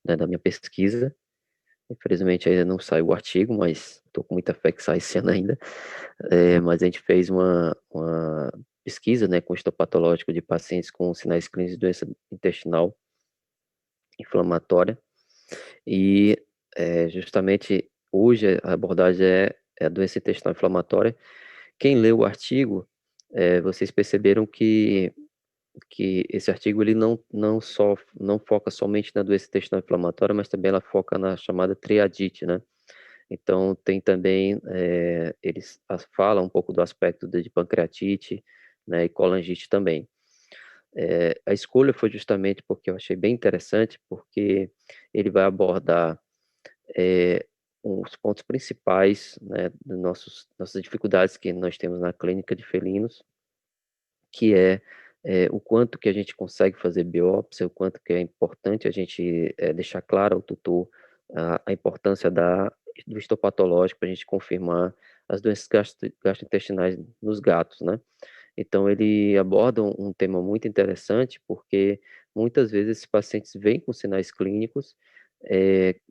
né, da minha pesquisa. Infelizmente ainda não saiu o artigo, mas estou com muita fé que sai esse ano ainda. Mas a gente fez uma pesquisa, né, com histopatológico de pacientes com sinais clínicos de doença intestinal inflamatória e justamente hoje a abordagem é a doença intestinal inflamatória. Quem leu o artigo, vocês perceberam que esse artigo ele não foca somente na doença intestinal inflamatória, mas também ela foca na chamada triadite, né? Então tem também, eles falam um pouco do aspecto de pancreatite, né, e colangite também. A escolha foi justamente porque eu achei bem interessante, porque ele vai abordar os pontos principais, né, dos nossas dificuldades que nós temos na clínica de felinos, que o quanto que a gente consegue fazer biópsia, o quanto que é importante a gente deixar claro ao tutor a importância do histopatológico para a gente confirmar as doenças gastrointestinais nos gatos, né? Então ele aborda um tema muito interessante, porque muitas vezes esses pacientes vêm com sinais clínicos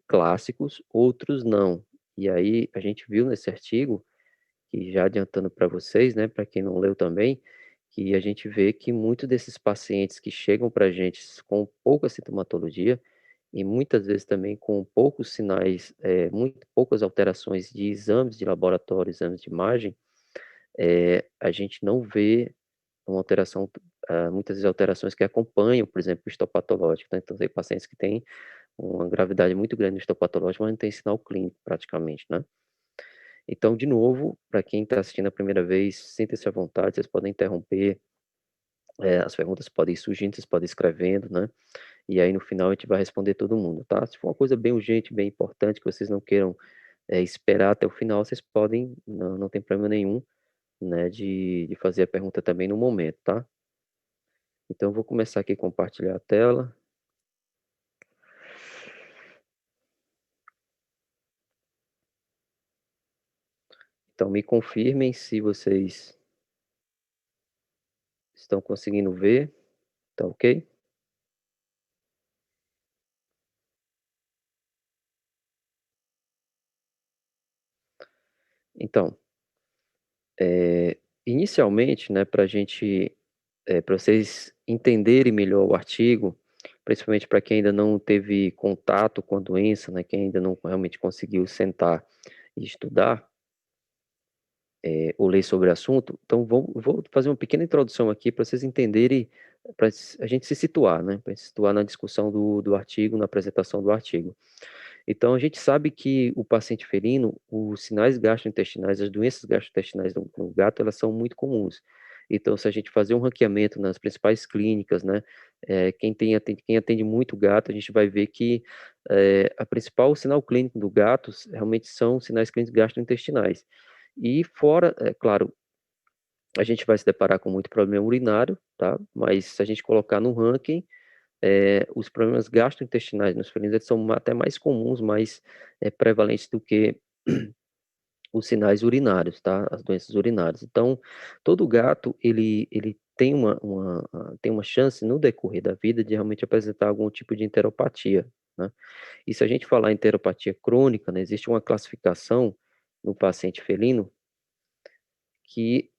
clássicos, outros não. E aí a gente viu nesse artigo, que já adiantando para vocês, né, para quem não leu também, que a gente vê que muitos desses pacientes que chegam para a gente com pouca sintomatologia e muitas vezes também com poucos sinais, muito poucas alterações de exames de laboratório, exames de imagem, a gente não vê uma alteração, muitas vezes alterações que acompanham, por exemplo, o histopatológico, né? Então tem pacientes que têm uma gravidade muito grande no histopatológico, mas não tem sinal clínico praticamente, né? Então, de novo, para quem está assistindo a primeira vez, sinta-se à vontade, vocês podem interromper, as perguntas podem ir surgindo, vocês podem ir escrevendo, né? E aí no final a gente vai responder todo mundo, tá? Se for uma coisa bem urgente, bem importante, que vocês não queiram esperar até o final, vocês podem, não tem problema nenhum, né, de fazer a pergunta também no momento, tá? Então eu vou começar aqui a compartilhar a tela. Então me confirmem se vocês estão conseguindo ver, tá ok? Então, inicialmente, né, para a gente, para vocês entenderem melhor o artigo, principalmente para quem ainda não teve contato com a doença, né, quem ainda não realmente conseguiu sentar e estudar, ou ler sobre o assunto, então vou fazer uma pequena introdução aqui para vocês entenderem, para a gente se situar, né, para se situar na discussão do artigo, na apresentação do artigo. Então, a gente sabe que o paciente felino, os sinais gastrointestinais, as doenças gastrointestinais no gato, elas são muito comuns. Então, se a gente fazer um ranqueamento nas principais clínicas, né, quem atende muito gato, a gente vai ver que a principal sinal clínico do gato realmente são sinais clínicos gastrointestinais. E fora, é claro, a gente vai se deparar com muito problema urinário, tá? Mas se a gente colocar no ranking, os problemas gastrointestinais nos felinos eles são até mais comuns, mais prevalentes do que os sinais urinários, tá? As doenças urinárias. Então, todo gato, ele tem tem uma chance no decorrer da vida de realmente apresentar algum tipo de enteropatia, né? E se a gente falar em enteropatia crônica, né, existe uma classificação no paciente felino que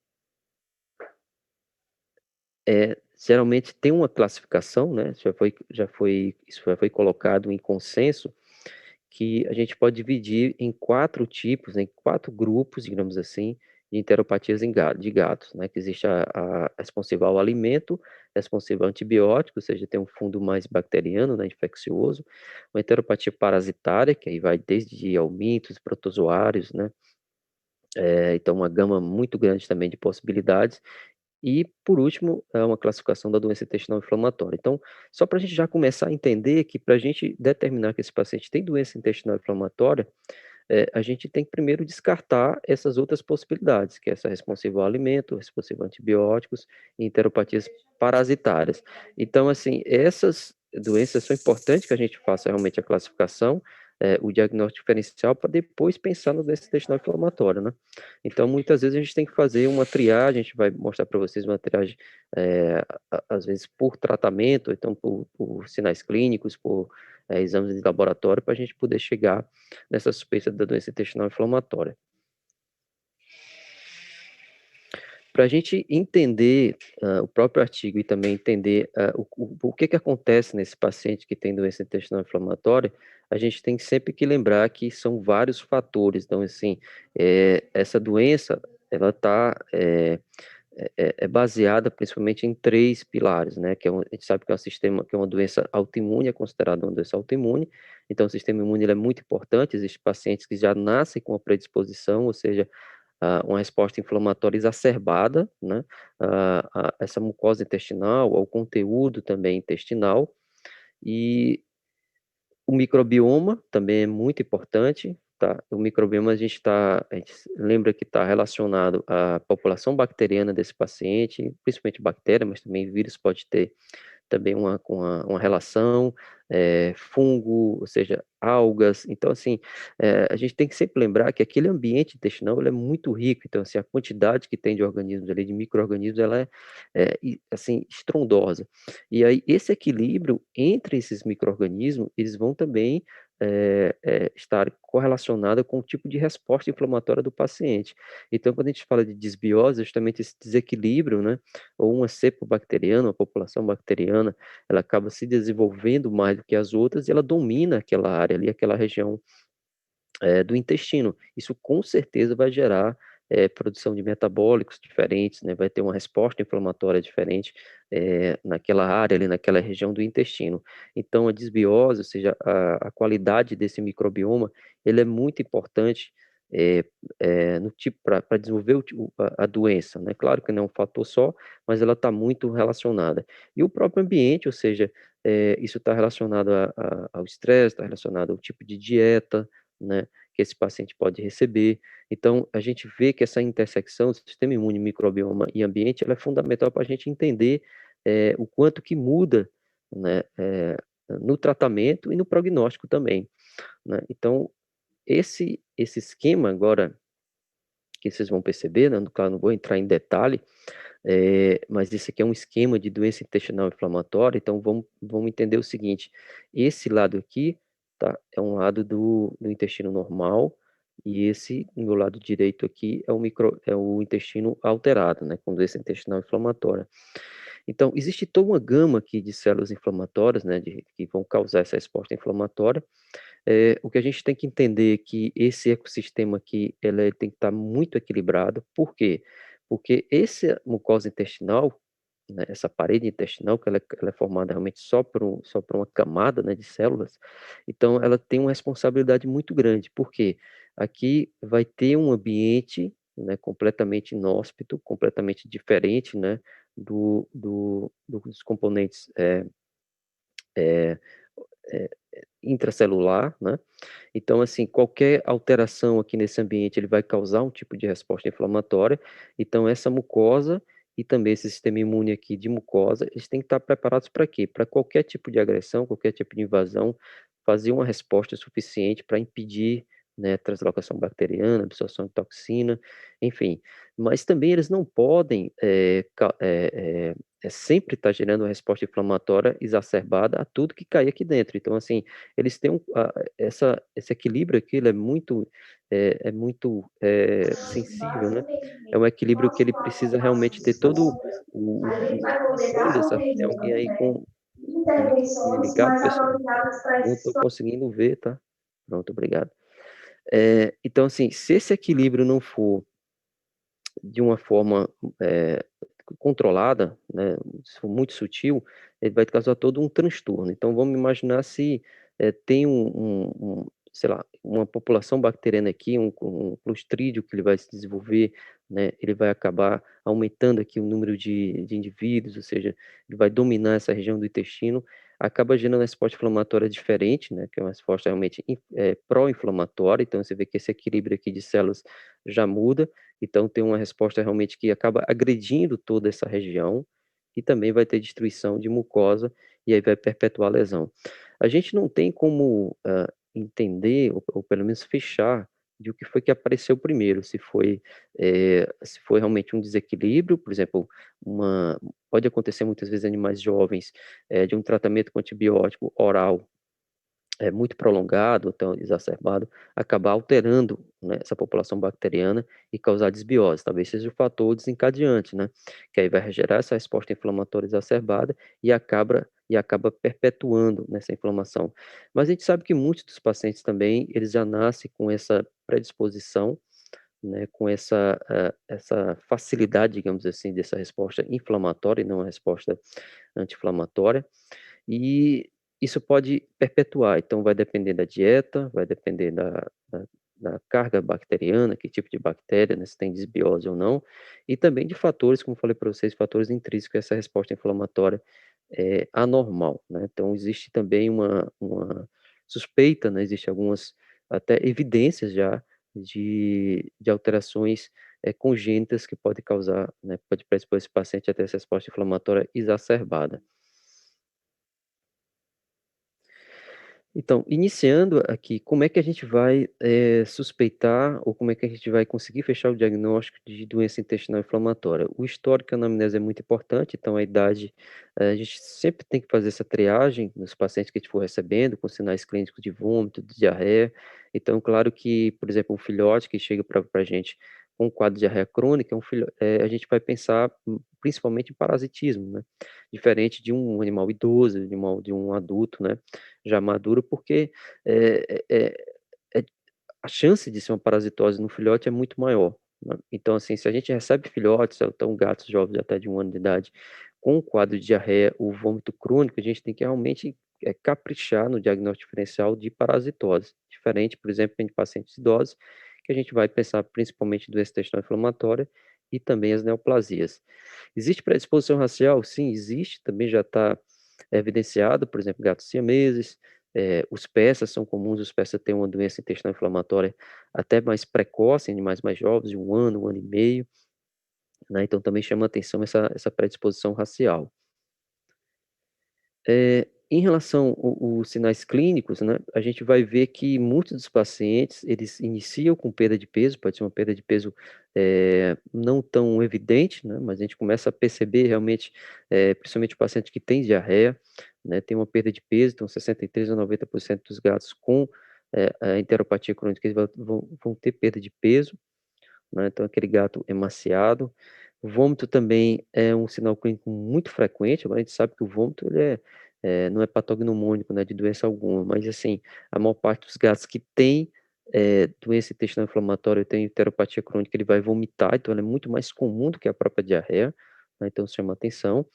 geralmente tem uma classificação, né? Isso já foi colocado em consenso que a gente pode dividir em 4 tipos, né, em 4 grupos, digamos assim, de enteropatias de gatos, né, que existe a responsiva ao alimento, responsiva a antibiótico, ou seja, tem um fundo mais bacteriano, né, infeccioso, uma enteropatia parasitária, que aí vai desde helmintos, protozoários, né, então uma gama muito grande também de possibilidades, e, por último, é uma classificação da doença intestinal inflamatória. Então, só para a gente já começar a entender que para a gente determinar que esse paciente tem doença intestinal inflamatória, a gente tem que primeiro descartar essas outras possibilidades, que é essa responsiva ao alimento, responsiva a antibióticos e enteropatias parasitárias. Então, assim, essas doenças são importantes que a gente faça realmente a classificação, o diagnóstico diferencial, para depois pensar na doença intestinal inflamatória, né? Então, muitas vezes a gente tem que fazer uma triagem, a gente vai mostrar para vocês uma triagem, às vezes por tratamento, ou então por sinais clínicos, por exames de laboratório para a gente poder chegar nessa suspeita da doença intestinal inflamatória. Para a gente entender o próprio artigo e também entender o que acontece nesse paciente que tem doença intestinal inflamatória, a gente tem sempre que lembrar que são vários fatores. Então, assim, essa doença, ela está baseada principalmente em 3 pilares, né? Que a gente sabe que é um sistema, que é uma doença autoimune, é considerada uma doença autoimune. Então, o sistema imune ele é muito importante. Existem pacientes que já nascem com a predisposição, ou seja, uma resposta inflamatória exacerbada, né, essa mucosa intestinal, ao conteúdo também intestinal, e o microbioma também é muito importante, tá? O microbioma a gente lembra que está relacionado à população bacteriana desse paciente, principalmente bactéria, mas também vírus pode ter também uma relação, fungo, ou seja, algas. Então, assim, a gente tem que sempre lembrar que aquele ambiente intestinal ele é muito rico. Então, assim, a quantidade que tem de organismos ali, de micro-organismos, ela assim, estrondosa. E aí, esse equilíbrio entre esses micro-organismos, eles vão também estar correlacionado com o tipo de resposta inflamatória do paciente. Então, quando a gente fala de desbiose, justamente esse desequilíbrio, né, ou uma cepa bacteriana, uma população bacteriana, ela acaba se desenvolvendo mais do que as outras e ela domina aquela área ali, aquela região do intestino. Isso com certeza vai gerar produção de metabólicos diferentes, né? Vai ter uma resposta inflamatória diferente naquela área ali, naquela região do intestino. Então, a desbiose, ou seja, a qualidade desse microbioma, ele é muito importante no tipo para desenvolver a doença, né? Claro que não é um fator só, mas ela está muito relacionada. E o próprio ambiente, ou seja, isso está relacionado ao estresse, está relacionado ao tipo de dieta, né, que esse paciente pode receber. Então, a gente vê que essa intersecção do sistema imune, microbioma e ambiente, ela é fundamental para a gente entender o quanto que muda, né, no tratamento e no prognóstico também, né. Então, esse esquema agora, que vocês vão perceber, né, claro, não vou entrar em detalhe, mas esse aqui é um esquema de doença intestinal inflamatória, então vamos entender o seguinte: esse lado aqui, tá, é um lado do intestino normal, e esse, no meu lado direito aqui, é o intestino alterado, né, com doença intestinal inflamatória. Então, existe toda uma gama aqui de células inflamatórias, né, que vão causar essa resposta inflamatória. O que a gente tem que entender é que esse ecossistema aqui, tem que estar muito equilibrado. Por quê? Porque essa mucosa intestinal, né, essa parede intestinal, que ela é formada realmente só por uma camada, né, de células, então ela tem uma responsabilidade muito grande. Por quê? Aqui vai ter um ambiente, né, completamente inóspito, completamente diferente, né, dos componentes eh, intracelular, né? Então, assim, qualquer alteração aqui nesse ambiente, ele vai causar um tipo de resposta inflamatória. Então, essa mucosa e também esse sistema imune aqui de mucosa, eles têm que estar preparados para quê? Para qualquer tipo de agressão, qualquer tipo de invasão, fazer uma resposta suficiente para impedir, né, translocação bacteriana, absorção de toxina, enfim. Mas também eles não podem sempre estar gerando uma resposta inflamatória exacerbada a tudo que cair aqui dentro. Então, assim, eles têm esse equilíbrio aqui, ele é muito sensível, né? É um equilíbrio que ele precisa realmente ter todo o controle dessa. Tem alguém aí com o microfone ligado, pessoal? Não estou conseguindo ver, tá? Pronto, obrigado. Então, assim, se esse equilíbrio não for de uma forma controlada, né, se for muito sutil, ele vai causar todo um transtorno. Então vamos imaginar se tem sei lá, uma população bacteriana aqui, um clostrídio que ele vai se desenvolver, né, ele vai acabar aumentando aqui o número de indivíduos, ou seja, ele vai dominar essa região do intestino, acaba gerando uma resposta inflamatória diferente, né, que é uma resposta realmente pró-inflamatória. Então você vê que esse equilíbrio aqui de células já muda, então tem uma resposta realmente que acaba agredindo toda essa região, e também vai ter destruição de mucosa, e aí vai perpetuar a lesão. A gente não tem como entender, ou pelo menos fechar, de o que foi que apareceu primeiro, se foi realmente um desequilíbrio, por exemplo, pode acontecer muitas vezes em animais jovens, de um tratamento com antibiótico oral é muito prolongado, então exacerbado, acabar alterando, né, essa população bacteriana e causar desbiose. Talvez seja o fator desencadeante, né, que aí vai gerar essa resposta inflamatória exacerbada e acaba perpetuando nessa inflamação. Mas a gente sabe que muitos dos pacientes também, eles já nascem com essa predisposição, né, com essa facilidade, digamos assim, dessa resposta inflamatória e não a resposta anti-inflamatória, e isso pode perpetuar, então vai depender da dieta, vai depender da carga bacteriana, que tipo de bactéria, né, se tem desbiose ou não, e também de fatores, como falei para vocês, fatores intrínsecos a essa resposta inflamatória anormal, né. Então existe também uma suspeita, né, existe algumas até evidências já de alterações, congênitas que podem causar, né, pode predispor esse paciente a ter essa resposta inflamatória exacerbada. Então, iniciando aqui, como é que a gente vai, suspeitar ou como é que a gente vai conseguir fechar o diagnóstico de doença intestinal inflamatória? O histórico e a anamnese é muito importante, então a idade, a gente sempre tem que fazer essa triagem nos pacientes que a gente for recebendo, com sinais clínicos de vômito, de diarreia. Então, claro que, por exemplo, um filhote que chega para a gente com um quadro de diarreia crônica, a gente vai pensar principalmente em parasitismo, né? Diferente de um animal idoso, de um adulto, né? Já maduro, porque, eh eh eh, a chance de ser uma parasitose no filhote é muito maior, né. Então, assim, se a gente recebe filhotes, ou então gatos jovens até de 1 ano de idade, com um quadro de diarreia ou vômito crônico, a gente tem que realmente, caprichar no diagnóstico diferencial de parasitose. Diferente, por exemplo, em pacientes idosos, que a gente vai pensar principalmente doença intestinal inflamatória e também as neoplasias. Existe predisposição racial? Sim, existe, também já está evidenciado, por exemplo, gatos siameses, os persas são comuns, os persas têm uma doença intestinal inflamatória até mais precoce, em animais mais jovens, de 1 ano e meio, né, então também chama atenção essa predisposição racial. Em relação o os sinais clínicos, né, a gente vai ver que muitos dos pacientes, eles iniciam com perda de peso, pode ser uma perda de peso, não tão evidente, né, mas a gente começa a perceber realmente, principalmente o paciente que tem diarreia, né, tem uma perda de peso, então 63 a 90% dos gatos com, a enteropatia crônica, eles vão ter perda de peso, né, então aquele gato emaciado. Vômito também é um sinal clínico muito frequente, agora a gente sabe que o vômito ele não é patognomônico, né, de doença alguma, mas assim, a maior parte dos gatos que tem, doença intestinal inflamatória, tem enteropatia crônica, ele vai vomitar, então ela é muito mais comum do que a própria diarreia, né, então chama atenção.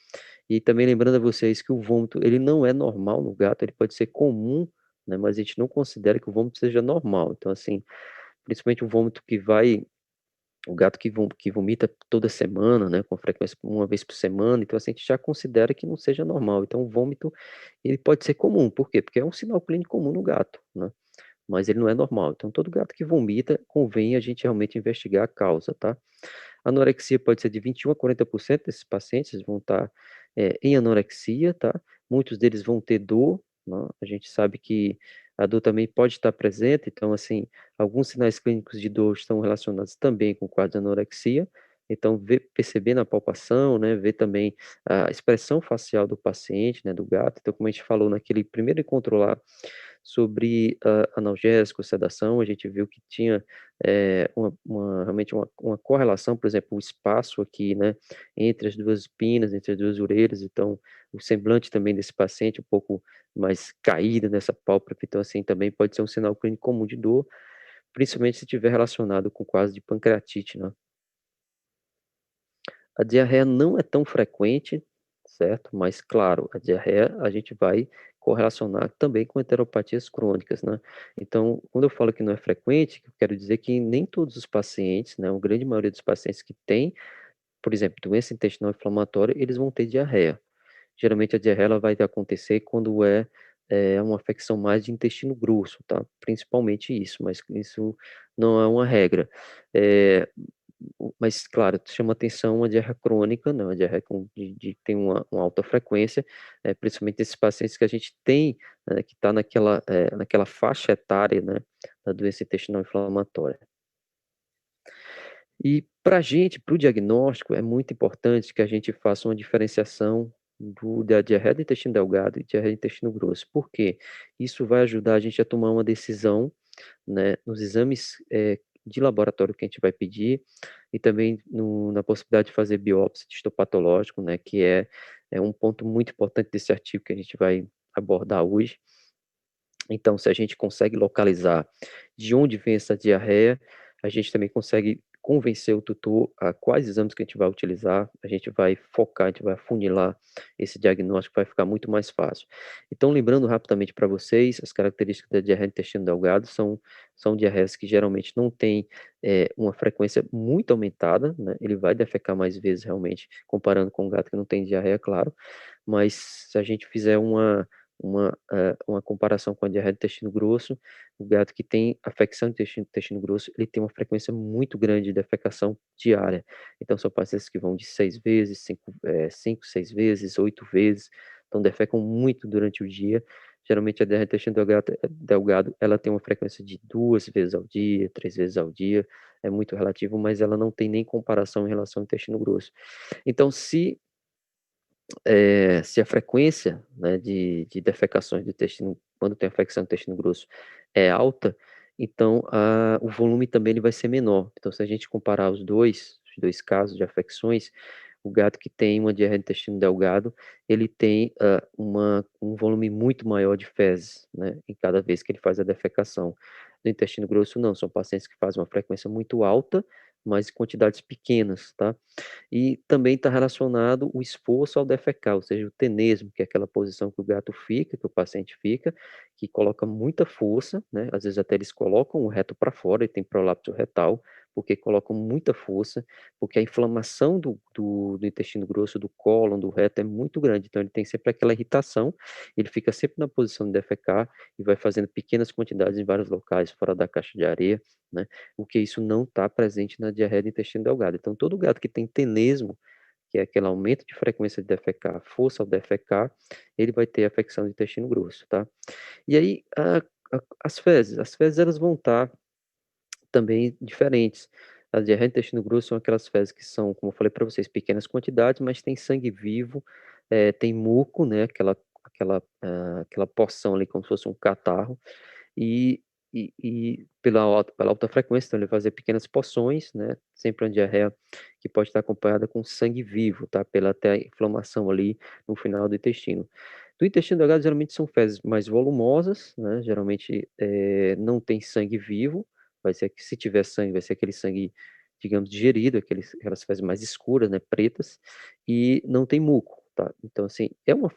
E também lembrando a vocês que o vômito, ele não é normal no gato, ele pode ser comum, né, mas a gente não considera que o vômito seja normal. Então assim, principalmente o vômito o gato que vomita toda semana, né, com frequência 1 vez por semana, então assim, a gente já considera que não seja normal. Então o vômito, ele pode ser comum, por quê? Porque é um sinal clínico comum no gato, né, mas ele não é normal. Então todo gato que vomita, convém a gente realmente investigar a causa, tá. Anorexia pode ser de 21 a 40% desses pacientes, eles vão estar, em anorexia, tá. Muitos deles vão ter dor, né, a gente sabe que a dor também pode estar presente, então, assim, alguns sinais clínicos de dor estão relacionados também com o quadro de anorexia, então perceber na palpação, né, ver também a expressão facial do paciente, né, do gato, então como a gente falou naquele primeiro encontro lá, sobre, analgésico, sedação, a gente viu que tinha, realmente uma correlação, por exemplo, o espaço aqui, né, entre as 2 espinas, entre as 2 orelhas, então, o semblante também desse paciente um pouco mais caído nessa pálpebra, então, assim, também pode ser um sinal clínico comum de dor, principalmente se estiver relacionado com quadro de pancreatite, né. A diarreia não é tão frequente, certo? Mas claro, a diarreia a gente vai correlacionar também com enteropatias crônicas, né. Então, quando eu falo que não é frequente, eu quero dizer que nem todos os pacientes, né, uma grande maioria dos pacientes que têm, por exemplo, doença intestinal inflamatória, eles vão ter diarreia. Geralmente a diarreia ela vai acontecer quando uma afecção mais de intestino grosso, tá, principalmente isso, mas isso não é uma regra. Eh mas claro, chama atenção a diarreia crônica, não, a diarreia com de tem uma alta frequência, principalmente esses pacientes que a gente tem, que está naquela faixa etária, né, da doença intestinal inflamatória. E para a gente, para o diagnóstico, é muito importante que a gente faça uma diferenciação, da diarreia do intestino delgado e diarreia do intestino grosso. Por quê? Isso vai ajudar a gente a tomar uma decisão, né, nos exames de laboratório que a gente vai pedir e também na possibilidade de fazer biópsia de histopatológico, né, que é um ponto muito importante desse artigo que a gente vai abordar hoje. Então, se a gente consegue localizar de onde vem essa diarreia, a gente também consegue convencer o tutor a quais exames que a gente vai utilizar, a gente vai focar, a gente vai afunilar esse diagnóstico, vai ficar muito mais fácil. Então, lembrando rapidamente para vocês, as características da diarreia do intestino delgado são diarreias que geralmente não têm uma frequência muito aumentada, né? Ele vai defecar mais vezes realmente, comparando com um gato que não tem diarreia, claro, mas se a gente fizer uma comparação com a diarreia do intestino grosso, o gato que tem afecção do intestino grosso, ele tem uma frequência muito grande de defecação diária. Então, são pacientes que vão de 6 vezes, 5, 6 vezes, 8 vezes, então defecam muito durante o dia. Geralmente, a diarreia do intestino delgado, ela tem uma frequência de 2 vezes ao dia, 3 vezes ao dia, é muito relativo, mas ela não tem nem comparação em relação ao intestino grosso. Então, se a frequência, né, de defecações do intestino, quando tem afecção do intestino grosso, é alta, então o volume também ele vai ser menor. Então, se a gente comparar os dois casos de afecções, o gato que tem uma diarreia do intestino delgado, ele tem um volume muito maior de fezes, né, em cada vez que ele faz a defecação. Do intestino grosso, não, são pacientes que fazem uma frequência muito alta, mas em quantidades pequenas, tá? E também está relacionado o esforço ao defecar, ou seja, o tenesmo, que é aquela posição que o gato fica, que o paciente fica, que coloca muita força, né? Às vezes até eles colocam o reto para fora e tem prolapso retal, porque colocam muita força, porque a inflamação do intestino grosso, do cólon, do reto é muito grande, então ele tem sempre aquela irritação, ele fica sempre na posição de defecar e vai fazendo pequenas quantidades em vários locais, fora da caixa de areia, né? O que isso não está presente na diarreia do intestino delgado. Então, todo gato que tem tenesmo, que é aquele aumento de frequência de defecar, força ao defecar, ele vai ter afecção do intestino grosso, tá? E aí, as fezes elas vão estar também diferentes. A diarreia do intestino grosso são aquelas fezes que são, como eu falei para vocês, pequenas quantidades, mas tem sangue vivo, tem muco, né? Aquela porção ali, como se fosse um catarro, e, e pela alta frequência, então ele vai fazer pequenas porções, né? Sempre uma diarreia que pode estar acompanhada com sangue vivo, tá? Pela até inflamação ali no final do intestino. Do intestino delgado, geralmente são fezes mais volumosas, né? Geralmente não tem sangue vivo, vai ser que se tiver sangue, vai ser aquele sangue, digamos, digerido, aquelas fezes mais escuras, né? Pretas, e não tem muco, tá? Então, assim, é uma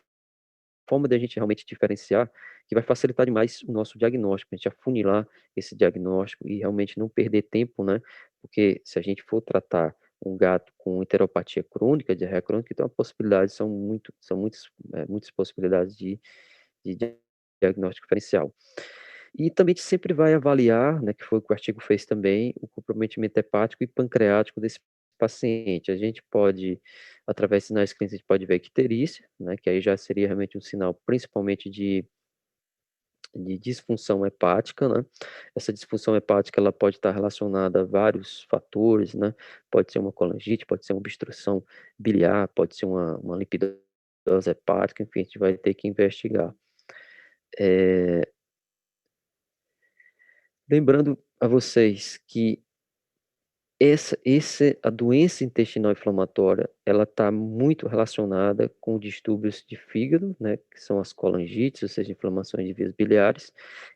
forma da gente realmente diferenciar, que vai facilitar demais o nosso diagnóstico, a gente afunilar esse diagnóstico e realmente não perder tempo, né? Porque se a gente for tratar um gato com enteropatia crônica, diarreia crônica, então a possibilidade muitas possibilidades de diagnóstico diferencial. E também a gente sempre vai avaliar, né, que foi o que o artigo fez também, o comprometimento hepático e pancreático desse paciente. A gente pode, através de sinais clínicos, a gente pode ver icterícia, né, que aí já seria realmente um sinal principalmente de disfunção hepática, né? Essa disfunção hepática ela pode estar relacionada a vários fatores, né? Pode ser uma colangite, pode ser uma obstrução biliar, pode ser uma lipidose hepática, enfim, a gente vai ter que investigar. É, lembrando a vocês que a doença intestinal inflamatória, ela está muito relacionada com distúrbios de fígado, né, que são as colangites, ou seja, inflamações de vias biliares,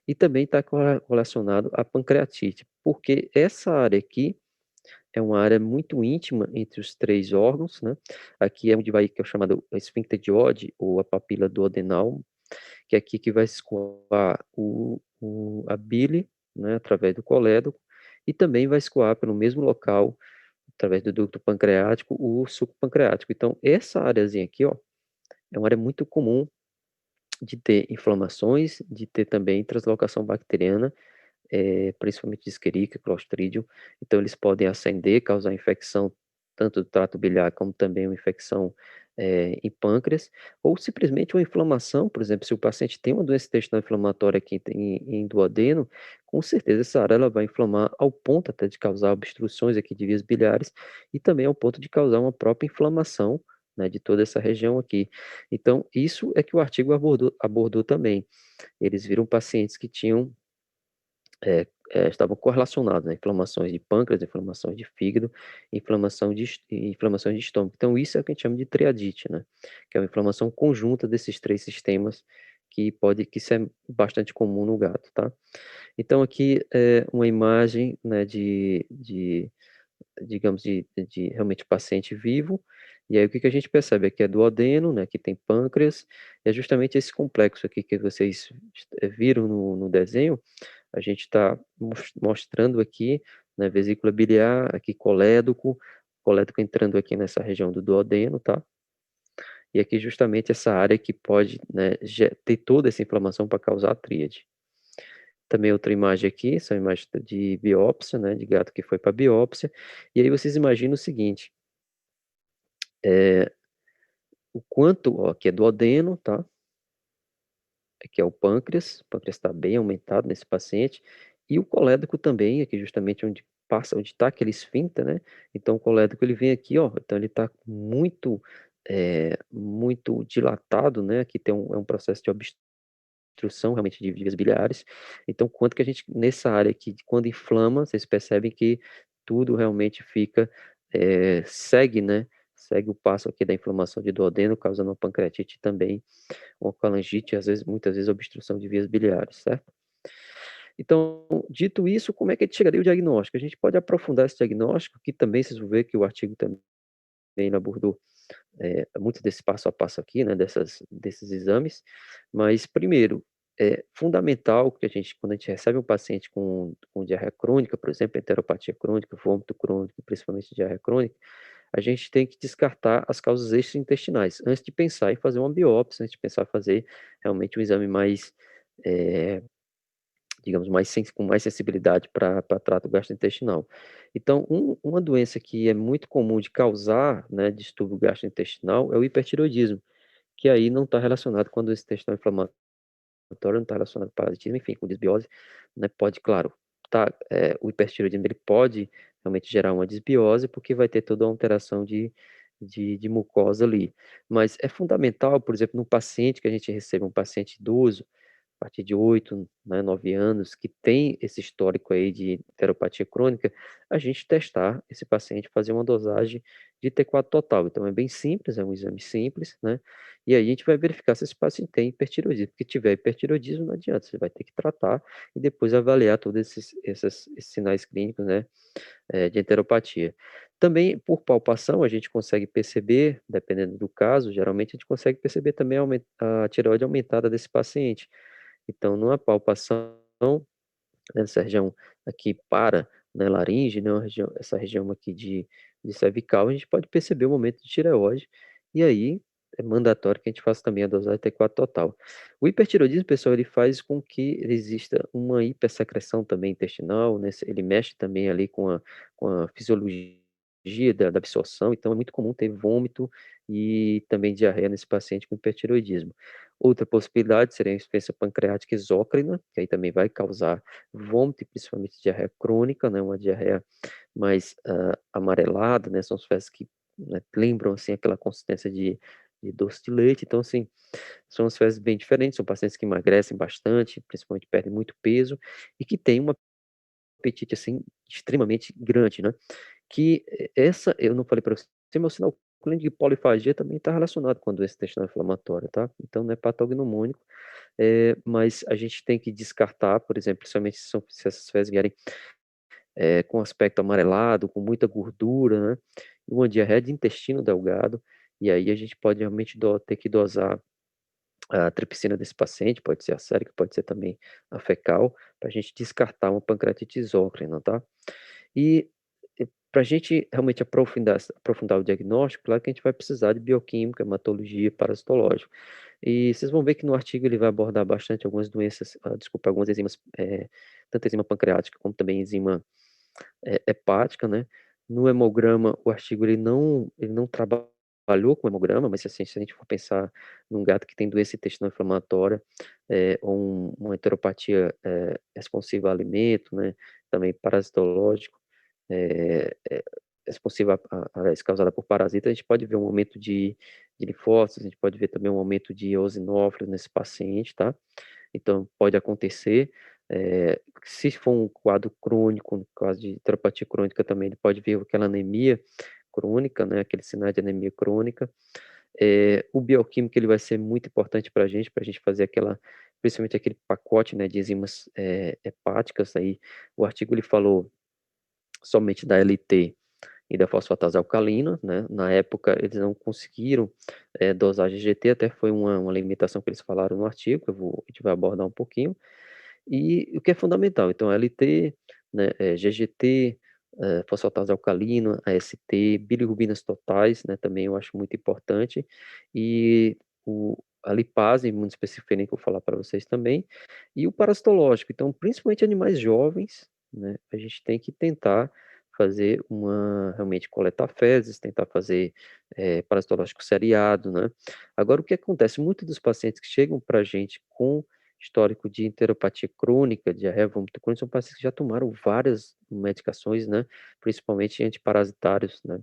e também está relacionado à pancreatite, porque essa área aqui é uma área muito íntima entre os três órgãos, né? Aqui é onde vai, que é o chamado esfíncter de Oddi, ou a papila duodenal, que é aqui que vai escoar a bile, né, através do colédoco, e também vai escoar pelo mesmo local, através do ducto pancreático, o suco pancreático. Então, essa áreazinha aqui, ó, é uma área muito comum de ter inflamações, de ter também translocação bacteriana, principalmente de Escherichia, Clostridium. Então, eles podem ascender, causar infecção tanto do trato biliar como também uma infecção em pâncreas, ou simplesmente uma inflamação, por exemplo, se o paciente tem uma doença intestinal inflamatória aqui em duodeno, com certeza essa área ela vai inflamar ao ponto até de causar obstruções aqui de vias biliares e também ao ponto de causar uma própria inflamação, né, de toda essa região aqui. Então, isso é que o artigo abordou também. Eles viram pacientes que tinham estavam correlacionados, né, inflamações de pâncreas, inflamações de fígado, inflamações de estômago. Então, isso é o que a gente chama de triadite, né, que é uma inflamação conjunta desses três sistemas que isso é bastante comum no gato, tá? Então, aqui é uma imagem, né, digamos, de realmente paciente vivo, e aí o que que a gente percebe aqui é duodeno, né, que tem pâncreas, e é justamente esse complexo aqui que vocês viram no desenho, a gente está mostrando aqui, né, vesícula biliar, aqui colédoco entrando aqui nessa região do duodeno, tá? E aqui justamente essa área que pode, né, ter toda essa inflamação para causar a tríade. Também outra imagem aqui, são imagens de biópsia, né, de gato que foi para biópsia, e aí vocês imaginam o seguinte, o quanto, ó, aqui é duodeno, tá? Aqui é o pâncreas está bem aumentado nesse paciente, e o colédoco também, aqui justamente onde passa, onde está aquele esfíncter, né? Então o colédoco ele vem aqui, ó, então ele está muito dilatado, né? Aqui é um processo de obstrução realmente de vias biliares. Então, quanto que a gente, nessa área aqui, quando inflama, vocês percebem que tudo realmente fica, segue, né? Segue o passo aqui da inflamação de duodeno, causando uma pancreatite também, uma colangite, às vezes, muitas vezes obstrução de vias biliares, certo? Então, dito isso, como é que a gente chegaria ao diagnóstico? A gente pode aprofundar esse diagnóstico, que também vocês vão ver que o artigo também abordou muito desse passo a passo aqui, né, desses exames, mas primeiro, é fundamental que quando a gente recebe um paciente com diarreia crônica, por exemplo, enteropatia crônica, vômito crônico, principalmente diarreia crônica, a gente tem que descartar as causas extraintestinais, antes de pensar em fazer uma biópsia, antes de pensar em fazer realmente um exame mais, eh, digamos, com mais sensibilidade para trato gastrointestinal. Então, uma doença que é muito comum de causar, né, distúrbio gastrointestinal é o hipertireoidismo, que aí não está relacionado com a doença intestinal inflamatória, não está relacionado com parasitismo, enfim, com desbiose, né, pode, claro, o hipertireoidismo ele pode realmente gerar uma desbiose, porque vai ter toda uma alteração de mucosa ali. Mas é fundamental, por exemplo, num paciente que a gente recebe, um paciente idoso, a partir de 8, né, 9 anos, que tem esse histórico aí de enteropatia crônica, a gente testar esse paciente, fazer uma dosagem de T4 total. Então é bem simples, é um exame simples, né? E aí a gente vai verificar se esse paciente tem hipertireoidismo. Porque tiver hipertireoidismo, não adianta, você vai ter que tratar e depois avaliar todos esses sinais clínicos, né, de enteropatia. Também, por palpação, a gente consegue perceber, dependendo do caso, geralmente a gente consegue perceber também a tireoide aumentada desse paciente. Então, numa palpação, nessa região aqui né, laringe, né, essa região aqui de cervical, a gente pode perceber o aumento de tireoide, e aí é mandatório que a gente faça também a dosagem T4 total. O hipertireoidismo, pessoal, ele faz com que exista uma hipersecreção também intestinal, né, ele mexe também ali com a fisiologia da absorção, então é muito comum ter vômito e também diarreia nesse paciente com hipertireoidismo. Outra possibilidade seria a insuficiência pancreática exócrina, que aí também vai causar vômito e principalmente diarreia crônica, né, uma diarreia mais amarelada, né, são as fezes que, né, lembram, assim, aquela consistência de doce de leite, então, assim, são as fezes bem diferentes, são pacientes que emagrecem bastante, principalmente perdem muito peso, e que têm um apetite, assim, extremamente grande, né, eu não falei para você, mas o sinal clínico de polifagia também está relacionado com a doença intestinal inflamatória, tá? Então não é patognomônico, mas a gente tem que descartar, por exemplo, principalmente se essas fezes vierem com aspecto amarelado, com muita gordura, né? Uma diarreia de intestino delgado, e aí a gente pode realmente ter que dosar a tripsina desse paciente, pode ser a sérica, pode ser também a fecal, para a gente descartar uma pancreatite exócrina, tá? E para a gente realmente aprofundar o diagnóstico, claro que a gente vai precisar de bioquímica, hematologia, parasitológico. E vocês vão ver que no artigo ele vai abordar bastante algumas doenças, algumas enzimas, tanto enzima pancreática como também enzima hepática, né? No hemograma, o artigo ele não trabalhou com hemograma, mas assim, se a gente for pensar num gato que tem doença intestinal inflamatória, ou uma enteropatia responsiva a alimento, né? Também parasitológico, é, responsiva, aliás, causada por parasitas, a gente pode ver um aumento de linfócitos, a gente pode ver também um aumento de eosinófilos nesse paciente, tá? Então, pode acontecer. Se for um quadro crônico, no caso de enteropatia crônica também, ele pode ver aquela anemia crônica, né, aquele sinal de anemia crônica. O bioquímico ele vai ser muito importante para a gente fazer aquela, principalmente aquele pacote, né, de enzimas hepáticas. Aí, o artigo ele falou somente da LT e da fosfatase alcalina, né? Na época eles não conseguiram dosar GGT, até foi uma limitação que eles falaram no artigo, a gente vai abordar um pouquinho. E o que é fundamental, então LT, né, GGT, fosfatase alcalina, AST, bilirrubinas totais, né, também eu acho muito importante, e a lipase imunoespecífica que eu vou falar para vocês também, e o parasitológico. Então, principalmente animais jovens, né, a gente tem que tentar fazer realmente coletar fezes, tentar fazer parasitológico seriado, né. Agora, o que acontece? Muitos dos pacientes que chegam para a gente com histórico de enteropatia crônica, diarreia, vômito crônico, são pacientes que já tomaram várias medicações, né, principalmente antiparasitários, né,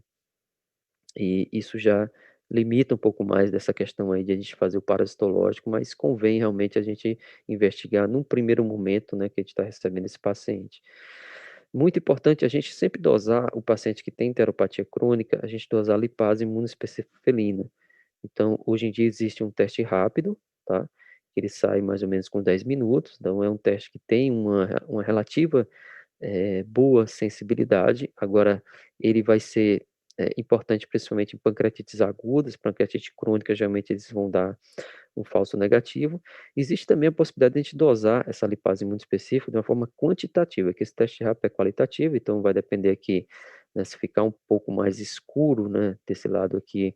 e isso já limita um pouco mais dessa questão aí de a gente fazer o parasitológico, mas convém realmente a gente investigar num primeiro momento, né, que a gente está recebendo esse paciente. Muito importante a gente sempre dosar o paciente que tem enteropatia crônica, a gente dosar lipase imunoespecífica felina. Então, hoje em dia existe um teste rápido, tá? Ele sai mais ou menos com 10 minutos, então é um teste que tem uma relativa boa sensibilidade. Agora, ele vai ser importante principalmente em pancreatites agudas, pancreatite crônica, geralmente eles vão dar um falso negativo. Existe também a possibilidade de a gente dosar essa lipase muito específica de uma forma quantitativa, que esse teste rápido é qualitativo, então vai depender aqui, né, se ficar um pouco mais escuro, né, desse lado aqui,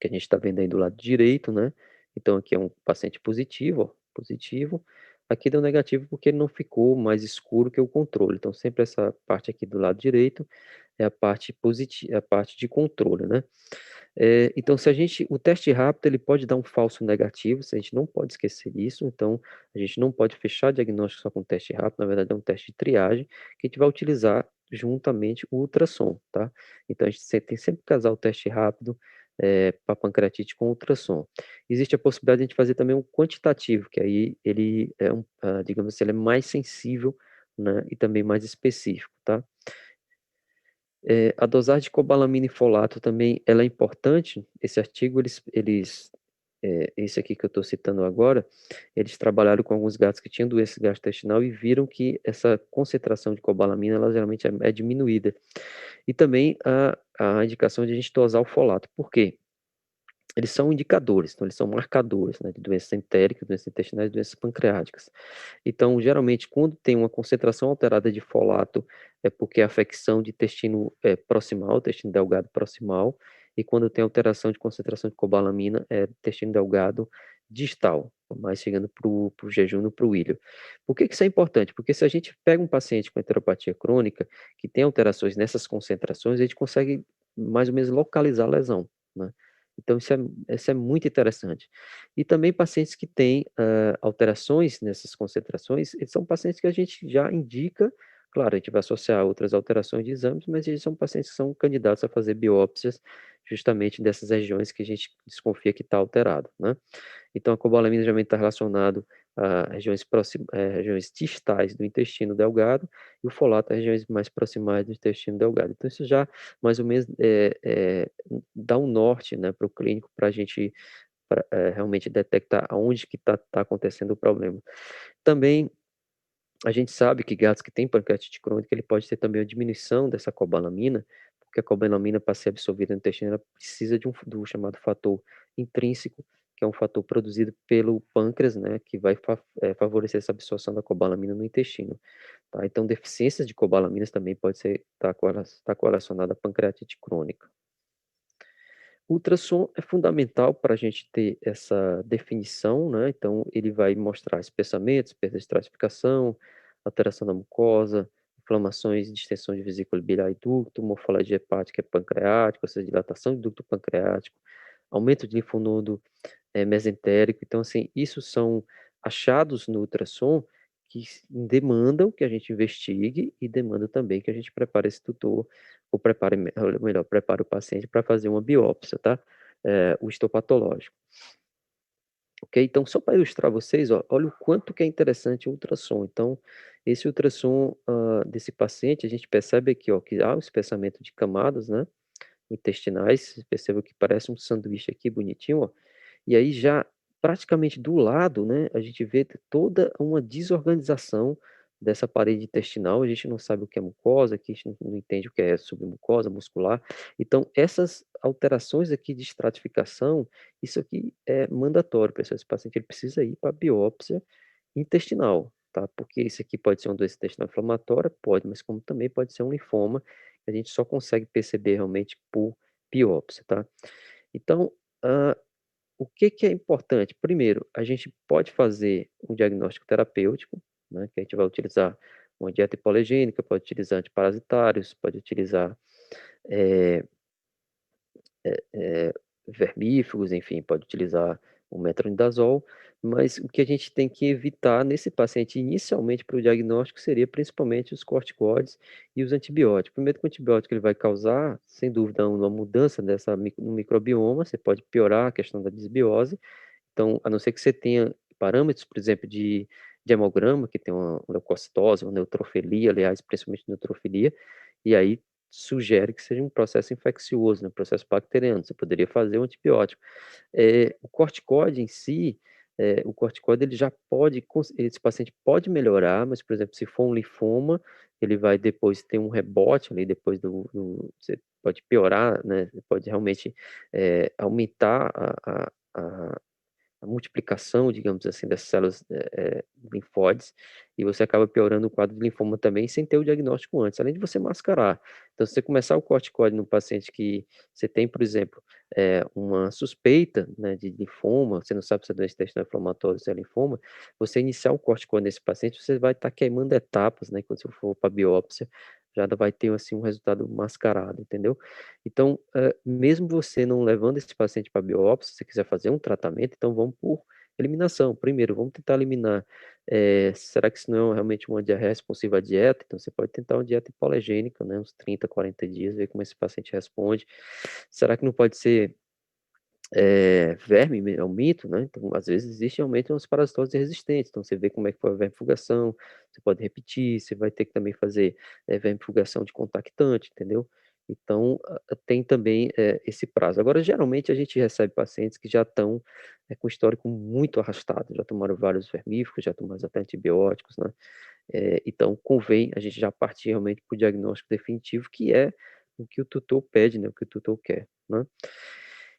que a gente está vendo aí do lado direito, né? Então aqui é um paciente positivo, ó, positivo. Aqui deu negativo porque ele não ficou mais escuro que o controle. Então sempre essa parte aqui do lado direito é a parte positiva, é a parte de controle, né? Então se a gente, o teste rápido ele pode dar um falso negativo, a gente não pode esquecer isso. Então a gente não pode fechar diagnóstico só com teste rápido. Na verdade é um teste de triagem que a gente vai utilizar juntamente o ultrassom, tá? Então a gente tem sempre que casar o teste rápido para pancreatite com ultrassom. Existe a possibilidade de a gente fazer também um quantitativo, que aí ele é digamos assim, ele é mais sensível, né, e também mais específico, tá? A dosagem de cobalamina e folato também, ela é importante. Esse artigo, esse aqui que eu estou citando agora, eles trabalharam com alguns gatos que tinham doença gastrointestinal e viram que essa concentração de cobalamina, ela geralmente é diminuída. E também a indicação de a gente dosar o folato. Por quê? Eles são indicadores, então eles são marcadores, né, de doenças entéricas, doenças intestinais, doenças pancreáticas. Então, geralmente, quando tem uma concentração alterada de folato, é porque é afecção de intestino proximal, intestino delgado proximal, e quando tem alteração de concentração de cobalamina, é intestino delgado distal, mais chegando para o jejum, para o ilho. Por que isso é importante? Porque se a gente pega um paciente com enteropatia crônica, que tem alterações nessas concentrações, a gente consegue mais ou menos localizar a lesão, né? Então, isso é muito interessante. E também pacientes que têm alterações nessas concentrações, eles são pacientes que a gente já indica, claro, a gente vai associar outras alterações de exames, mas eles são pacientes que são candidatos a fazer biópsias justamente dessas regiões que a gente desconfia que está alterado, né? Então, a cobalamina geralmente está relacionado a regiões distais do intestino delgado e o folato a regiões mais proximais do intestino delgado. Então, isso já mais ou menos dá um norte, né, para o clínico para a gente realmente detectar aonde que está acontecendo o problema. Também a gente sabe que gatos que têm pancreatite crônica, ele pode ter também a diminuição dessa cobalamina, porque a cobalamina, para ser absorvida no intestino, ela precisa do chamado fator intrínseco, que é um fator produzido pelo pâncreas, né, que vai favorecer essa absorção da cobalamina no intestino. Tá? Então, deficiências de cobalaminas também pode estar correlacionada à pancreatite crônica. O ultrassom é fundamental para a gente ter essa definição, né? Então, ele vai mostrar espessamentos, perda de estratificação, alteração da mucosa, inflamações de extensão de vesícula biliar e ducto, morfologia hepática e pancreática, ou seja, dilatação de ducto pancreático, aumento de linfonodo mesentérico. Então, assim, isso são achados no ultrassom que demandam que a gente investigue e demandam também que a gente prepare esse tutor ou melhor, prepare o paciente para fazer uma biópsia, tá? O histopatológico. Ok? Então, só para ilustrar vocês, ó, olha o quanto que é interessante o ultrassom. Então, esse ultrassom desse paciente, a gente percebe aqui, ó, que há um espessamento de camadas, né, intestinais. Vocês percebam que parece um sanduíche aqui, bonitinho, ó. E aí já praticamente do lado, né, a gente vê toda uma desorganização dessa parede intestinal. A gente não sabe o que é mucosa, aqui a gente não entende o que é submucosa, muscular. Então, essas alterações aqui de estratificação, isso aqui é mandatório, pessoal. Esse paciente ele precisa ir para biópsia intestinal, tá? Porque isso aqui pode ser uma doença intestinal inflamatória, pode, mas como também pode ser um linfoma, a gente só consegue perceber realmente por biópsia, tá? Então, ah, o que que é importante? Primeiro, a gente pode fazer um diagnóstico terapêutico, né, que a gente vai utilizar uma dieta hipoalergênica, pode utilizar antiparasitários, pode utilizar eh vermífugos, enfim, pode utilizar o metronidazol, mas o que a gente tem que evitar nesse paciente inicialmente para o diagnóstico seria principalmente os corticoides e os antibióticos. Primeiro que o antibiótico ele vai causar, sem dúvida, uma mudança no microbioma, você pode piorar a questão da desbiose, então, a não ser que você tenha parâmetros, por exemplo, de hemograma, que tem uma leucocitose, uma neutrofilia, aliás, principalmente neutrofilia, e aí sugere que seja um processo infeccioso, né, um processo bacteriano, você poderia fazer um antibiótico. O corticoide em si, o corticoide ele já pode, esse paciente pode melhorar, mas, por exemplo, se for um linfoma, ele vai depois ter um rebote ali, depois você pode piorar, né, pode realmente aumentar a multiplicação, digamos assim, das células linfóides, e você acaba piorando o quadro de linfoma também, sem ter o diagnóstico antes, além de você mascarar. Então, se você começar o corticoide no paciente que você tem, por exemplo, uma suspeita, né, de linfoma, você não sabe se é doença intestinal inflamatória ou se é linfoma, você iniciar o corticoide nesse paciente, você vai estar queimando etapas, né, quando você for para a biópsia, já vai ter, assim, um resultado mascarado, entendeu? Então, mesmo você não levando esse paciente para biópsia, se você quiser fazer um tratamento, então vamos por eliminação. Primeiro, vamos tentar eliminar, será que isso não é realmente uma diarreia responsiva à dieta? Então você pode tentar uma dieta hipoalergênica, né, uns 30, 40 dias, ver como esse paciente responde. Será que não pode ser verme, é um mito, né? Então, às vezes existe realmente umas parasitoses resistentes. Então, você vê como é que foi a vermifugação, você pode repetir, você vai ter que também fazer vermifugação de contactante, entendeu? Então, tem também esse prazo. Agora, geralmente, a gente recebe pacientes que já estão com histórico muito arrastado, já tomaram vários vermífugos, já tomaram até antibióticos, né? Então, convém a gente já partir realmente para o diagnóstico definitivo, que é o que o tutor pede, né? O que o tutor quer, né?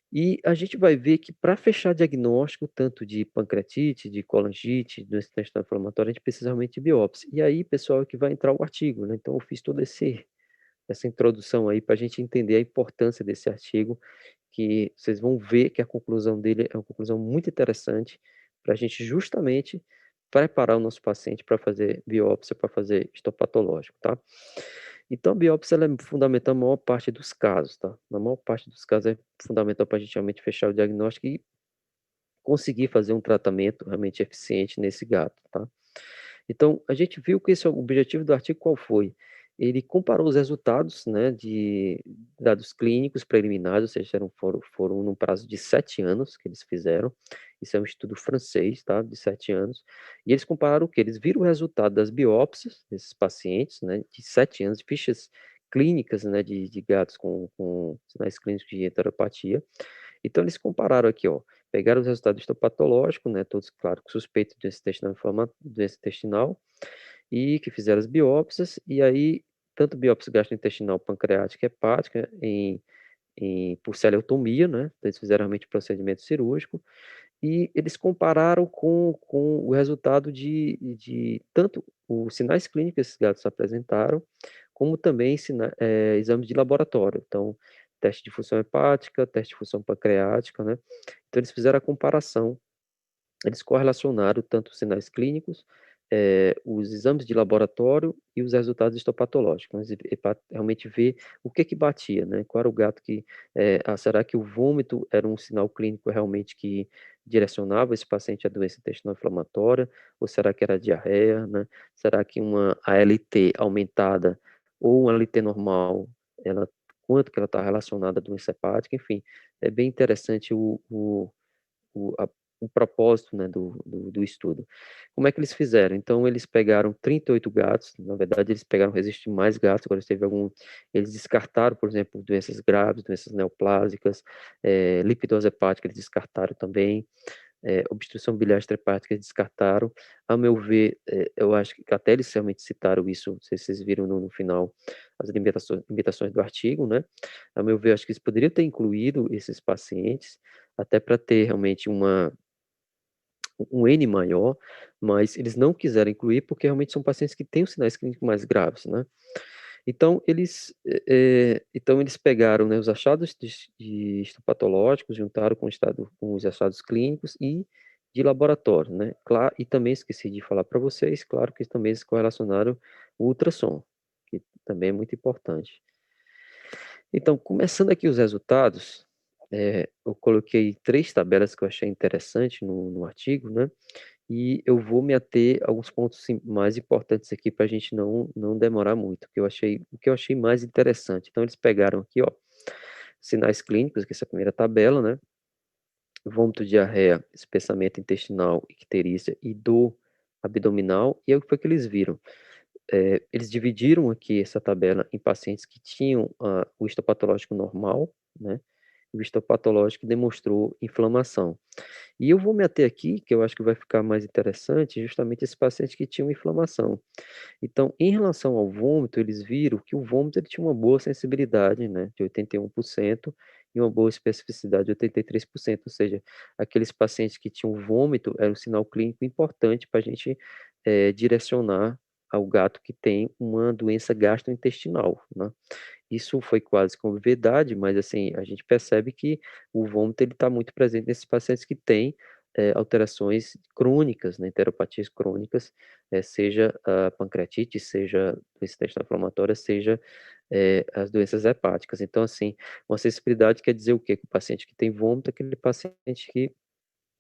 E a gente vai ver que para fechar diagnóstico, tanto de pancreatite, de colangite, doença intestinal inflamatória, a gente precisa realmente de biópsia. E aí, pessoal, é que vai entrar o artigo, né? Então eu fiz toda essa introdução aí para a gente entender a importância desse artigo, que vocês vão ver que a conclusão dele é uma conclusão muito interessante para a gente justamente preparar o nosso paciente para fazer biópsia, para fazer histopatológico, tá? Então, a biópsia ela é fundamental na maior parte dos casos, tá? Na maior parte dos casos é fundamental para a gente realmente fechar o diagnóstico e conseguir fazer um tratamento realmente eficiente nesse gato, tá? Então, a gente viu que esse é o objetivo do artigo qual foi? Ele comparou os resultados, né, de dados clínicos preliminares, ou seja, foram num prazo de 7 anos que eles fizeram. Isso é um estudo francês, tá, de 7 anos. E eles compararam o quê? Eles viram o resultado das biópsias desses pacientes, né, de 7 anos, de fichas clínicas, né, de gatos com sinais clínicos de enteropatia. Então, eles compararam aqui, ó, pegaram os resultados histopatológicos, né, todos, claro, com suspeito de doença intestinal, e que fizeram as biópsias, e aí, tanto biópsia gastrointestinal, pancreática e hepática, por celiotomia, né, então eles fizeram realmente procedimento cirúrgico, e eles compararam com o resultado de tanto os sinais clínicos que esses gatos apresentaram, como também exames de laboratório. Então, teste de função hepática, teste de função pancreática, né? Então, eles fizeram a comparação, eles correlacionaram tanto os sinais clínicos, os exames de laboratório e os resultados histopatológicos, né, para realmente ver o que que batia, né? Qual era o gato que, será que o vômito era um sinal clínico realmente que direcionava esse paciente à doença intestinal inflamatória, ou será que era diarreia, né? Será que uma ALT aumentada ou uma ALT normal ela, quanto que ela está relacionada à doença hepática, enfim, é bem interessante o, a- o propósito, né, do estudo. Como é que eles fizeram? Então, eles pegaram 38 gatos, na verdade, eles pegaram registro de mais gatos, agora teve algum, eles descartaram, por exemplo, doenças graves, doenças neoplásicas, lipidose hepática, eles descartaram também, obstrução biliar extrahepática, eles descartaram. A meu ver, eu acho que até eles realmente citaram isso, não sei se vocês viram no final, as limitações do artigo, né? A meu ver, acho que eles poderiam ter incluído esses pacientes, até para ter realmente um N maior, mas eles não quiseram incluir porque realmente são pacientes que têm os sinais clínicos mais graves, né? Então eles pegaram, né, os achados de histopatológicos, juntaram com, com os achados clínicos e de laboratório, né? Claro, e também esqueci de falar para vocês, claro que também eles correlacionaram o ultrassom, que também é muito importante. Então, começando aqui os resultados, eu coloquei 3 tabelas que eu achei interessante no artigo, né? E eu vou me ater a alguns pontos mais importantes aqui para a gente não demorar muito, o que eu achei mais interessante. Então, eles pegaram aqui, ó, sinais clínicos, que é essa primeira tabela, né? Vômito, diarreia, espessamento intestinal, icterícia e dor abdominal. E aí, o que foi que eles viram? Eles dividiram aqui essa tabela em pacientes que tinham o histopatológico normal, né? E o histopatológico demonstrou inflamação. E eu vou me ater aqui, que eu acho que vai ficar mais interessante, justamente esse paciente que tinha uma inflamação. Então, em relação ao vômito, eles viram que o vômito ele tinha uma boa sensibilidade, né, de 81%, e uma boa especificidade de 83%, ou seja, aqueles pacientes que tinham vômito era um sinal clínico importante para a gente direcionar ao gato que tem uma doença gastrointestinal, né? Isso foi quase como verdade, mas assim, a gente percebe que o vômito ele está muito presente nesses pacientes que têm alterações crônicas, né, enteropatias crônicas, seja a pancreatite, seja doença intestinal inflamatória, seja as doenças hepáticas. Então, assim, uma sensibilidade quer dizer o quê? Que o paciente que tem vômito é aquele paciente que,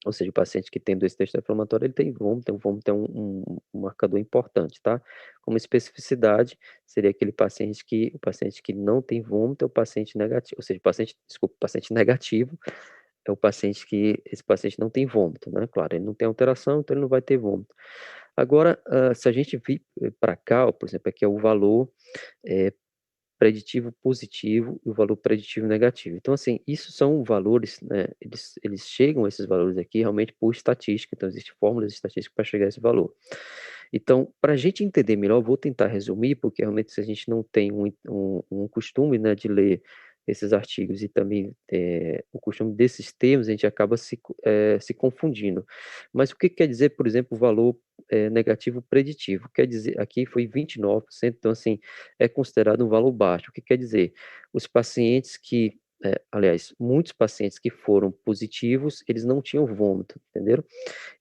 ou seja, o paciente que tem doença intestinal inflamatória, ele tem vômito, o vômito é um marcador importante, tá? Como especificidade, seria o paciente que não tem vômito é o paciente negativo, ou seja, o paciente negativo é o paciente que, esse paciente não tem vômito, né? Claro, ele não tem alteração, então ele não vai ter vômito. Agora, se a gente vir para cá, ó, por exemplo, aqui é o valor eh, preditivo positivo e o valor preditivo negativo. Então, assim, isso são valores, né? Eles chegam a esses valores aqui realmente por estatística, então existem fórmulas estatísticas para chegar a esse valor. Então, para a gente entender melhor, eu vou tentar resumir, porque realmente se a gente não tem um costume, né, de ler esses artigos e também o costume desses termos, a gente acaba se confundindo. Mas o que quer dizer, por exemplo, o valor negativo preditivo? Quer dizer, aqui foi 29%, então assim, é considerado um valor baixo. O que quer dizer? Os pacientes que, aliás, muitos pacientes que foram positivos, eles não tinham vômito, entenderam?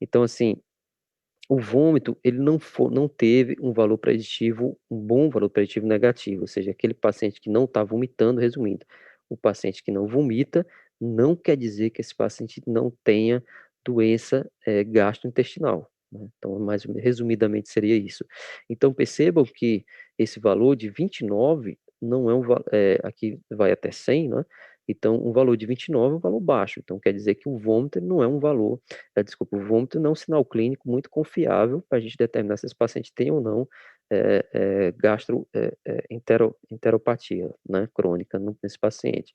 Então, assim, o vômito, ele não teve um valor preditivo, um bom valor preditivo negativo, ou seja, aquele paciente que não está vomitando, resumindo, o paciente que não vomita não quer dizer que esse paciente não tenha doença gastrointestinal, né? Então, mais resumidamente seria isso. Então, percebam que esse valor de 29 não é aqui vai até 100, né? Então, um valor de 29 é um valor baixo, então quer dizer que o vômito não é um valor desculpa, o vômito não é um sinal clínico muito confiável para a gente determinar se esse paciente tem ou não enteropatia, né, crônica nesse paciente.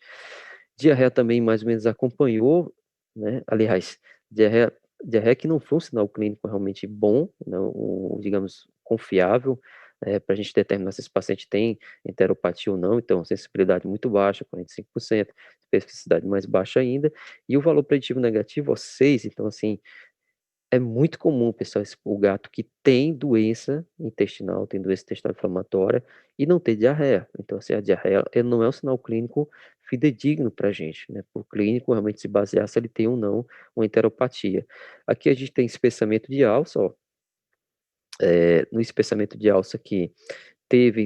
Diarreia também mais ou menos acompanhou, né, aliás, diarreia, diarreia que não foi um sinal clínico realmente bom, né, digamos, confiável, para a gente determinar se esse paciente tem enteropatia ou não, então sensibilidade muito baixa, 45%, especificidade mais baixa ainda, e o valor preditivo negativo, ó, 6, então assim, é muito comum, pessoal, o gato que tem doença intestinal, tem doença intestinal inflamatória e não ter diarreia. Então, assim, a diarreia ele não é um sinal clínico fidedigno para a gente, né? Para o clínico realmente se basear se ele tem ou não uma enteropatia. Aqui a gente tem espessamento de alça, ó. No espessamento de alça aqui,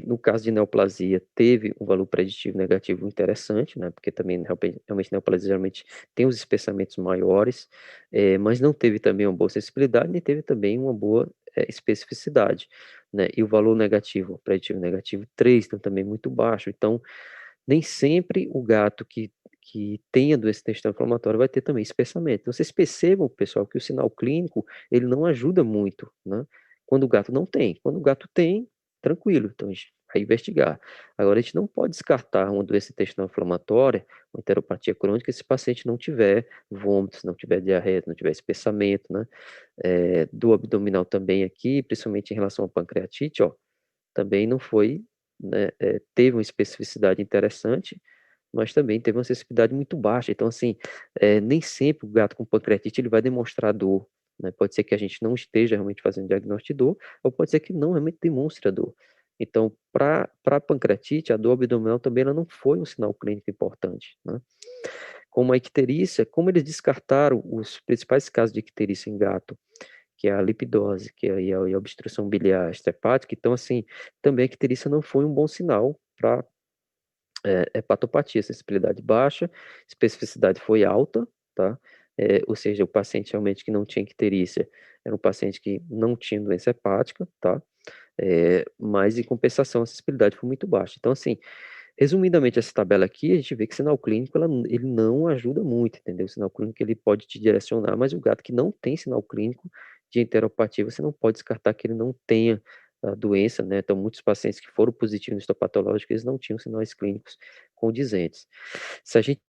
no caso de neoplasia, teve um valor preditivo negativo interessante, né? Porque também realmente neoplasia geralmente tem os espessamentos maiores, mas não teve também uma boa sensibilidade, nem teve também uma boa especificidade, né? E o valor negativo, preditivo negativo 3, então também muito baixo. Então, Nem sempre o gato que tem a doença intestinal inflamatória vai ter também espessamento. Então vocês percebam, pessoal, que o sinal clínico, ele não ajuda muito, né, quando o gato não tem. Quando o gato tem, tranquilo, então a gente vai investigar. Agora, a gente não pode descartar uma doença intestinal inflamatória, uma enteropatia crônica, se o paciente não tiver vômitos, não tiver diarreia, não tiver espessamento, né, do abdominal também aqui, principalmente em relação à pancreatite, ó, também não foi, né, teve uma especificidade interessante, mas também teve uma sensibilidade muito baixa. Então, assim, nem sempre o gato com pancreatite ele vai demonstrar dor, né? Pode ser que a gente não esteja realmente fazendo diagnóstico de dor, ou pode ser que não realmente demonstre a dor. Então, para pancreatite, a dor abdominal também ela não foi um sinal clínico importante, né? Como a icterícia, como eles descartaram os principais casos de icterícia em gato, que é a lipidose, que é a obstrução biliar extrahepática, então, assim, também a icterícia não foi um bom sinal para hepatopatia, sensibilidade baixa, especificidade foi alta, tá? Ou seja, o paciente realmente que não tinha icterícia era um paciente que não tinha doença hepática, tá? Mas em compensação a sensibilidade foi muito baixa. Então, assim, resumidamente, essa tabela aqui, a gente vê que o sinal clínico, ele não ajuda muito, entendeu? O sinal clínico, ele pode te direcionar, mas o gato que não tem sinal clínico de enteropatia, você não pode descartar que ele não tenha a doença, né? Então, muitos pacientes que foram positivos no histopatológico, eles não tinham sinais clínicos condizentes. Se a gente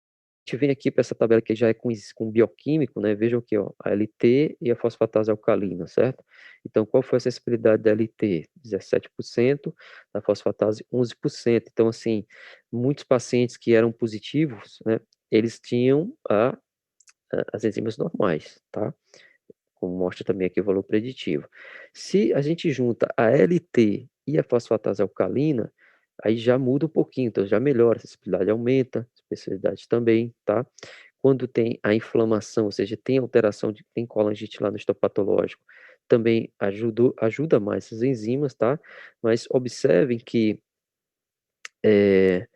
vem aqui para essa tabela que já é com bioquímico, né? Vejam aqui, ó, a LT e a fosfatase alcalina, certo? Então, qual foi a sensibilidade da LT? 17%, da fosfatase 11%. Então, assim, muitos pacientes que eram positivos, né? Eles tinham as enzimas normais, tá? Como mostra também aqui o valor preditivo. Se a gente junta a LT e a fosfatase alcalina, aí já muda um pouquinho, então já melhora, a sensibilidade aumenta, a especificidade também, tá? Quando tem a inflamação, ou seja, tem alteração, tem colangite lá no histopatológico, também ajuda mais essas enzimas, tá? Mas observem que é,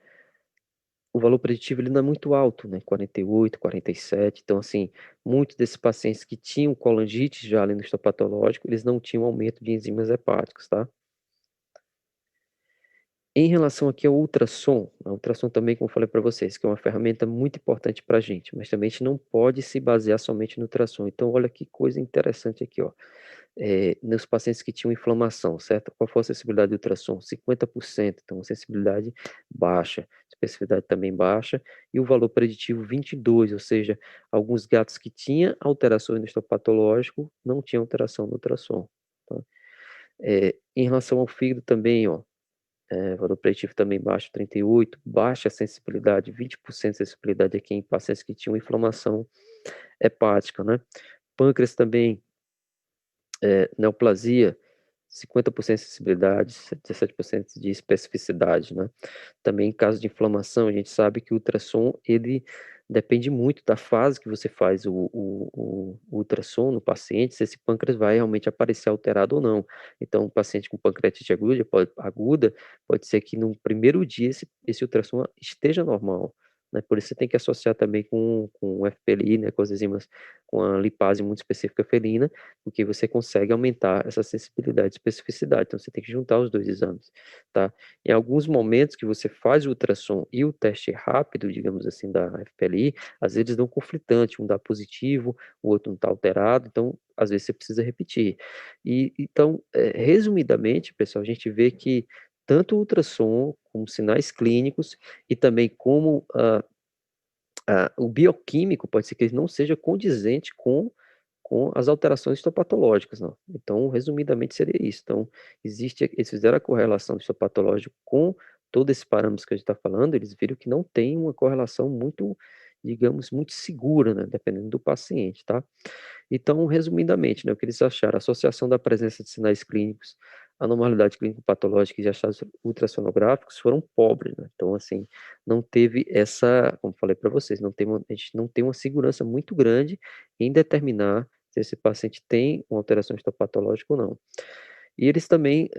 o valor preditivo ele não é muito alto, né? 48, 47. Então, assim, muitos desses pacientes que tinham colangite já ali no histopatológico, eles não tinham aumento de enzimas hepáticas, tá? Em relação aqui ao ultrassom, a ultrassom também, como eu falei para vocês, que é uma ferramenta muito importante para a gente, mas também a gente não pode se basear somente no ultrassom. Então, olha que coisa interessante aqui, ó. Nos pacientes que tinham inflamação, certo? Qual foi a sensibilidade do ultrassom? 50%, então sensibilidade baixa, especificidade também baixa, e o valor preditivo 22, ou seja, alguns gatos que tinham alterações no histopatológico não tinham alteração no ultrassom. Tá? Em relação ao fígado também, ó, valor preditivo também baixo, 38, baixa sensibilidade, 20% de sensibilidade aqui em pacientes que tinham inflamação hepática, né? Pâncreas também, neoplasia, 50% de sensibilidade, 17% de especificidade, né? Também em caso de inflamação, a gente sabe que o ultrassom, ele depende muito da fase que você faz o ultrassom no paciente, se esse pâncreas vai realmente aparecer alterado ou não. Então, um paciente com pancreatite aguda, pode ser que no primeiro dia esse ultrassom esteja normal, né? Por isso você tem que associar também com o FPLI, né, com as enzimas, com a lipase muito específica felina, porque você consegue aumentar essa sensibilidade e especificidade. Então, você tem que juntar os dois exames, tá? Em alguns momentos que você faz o ultrassom e o teste rápido, digamos assim, da FPLI, às vezes dão conflitante, um dá positivo, o outro não está alterado, então, às vezes você precisa repetir. Então, resumidamente, pessoal, a gente vê que tanto o ultrassom, como sinais clínicos, e também como o bioquímico pode ser que ele não seja condizente com as alterações histopatológicas, não. Então, resumidamente, seria isso. Então, eles fizeram a correlação do histopatológico com todo esse parâmetro que a gente está falando, eles viram que não tem uma correlação muito, digamos, muito segura, né, dependendo do paciente, tá? Então, resumidamente, né, o que eles acharam, a associação da presença de sinais clínicos, anormalidade clínico-patológica e achados ultrassonográficos foram pobres, né? Então, assim, não teve essa, como falei para vocês, a gente não tem uma segurança muito grande em determinar se esse paciente tem uma alteração histopatológica ou não. E eles também,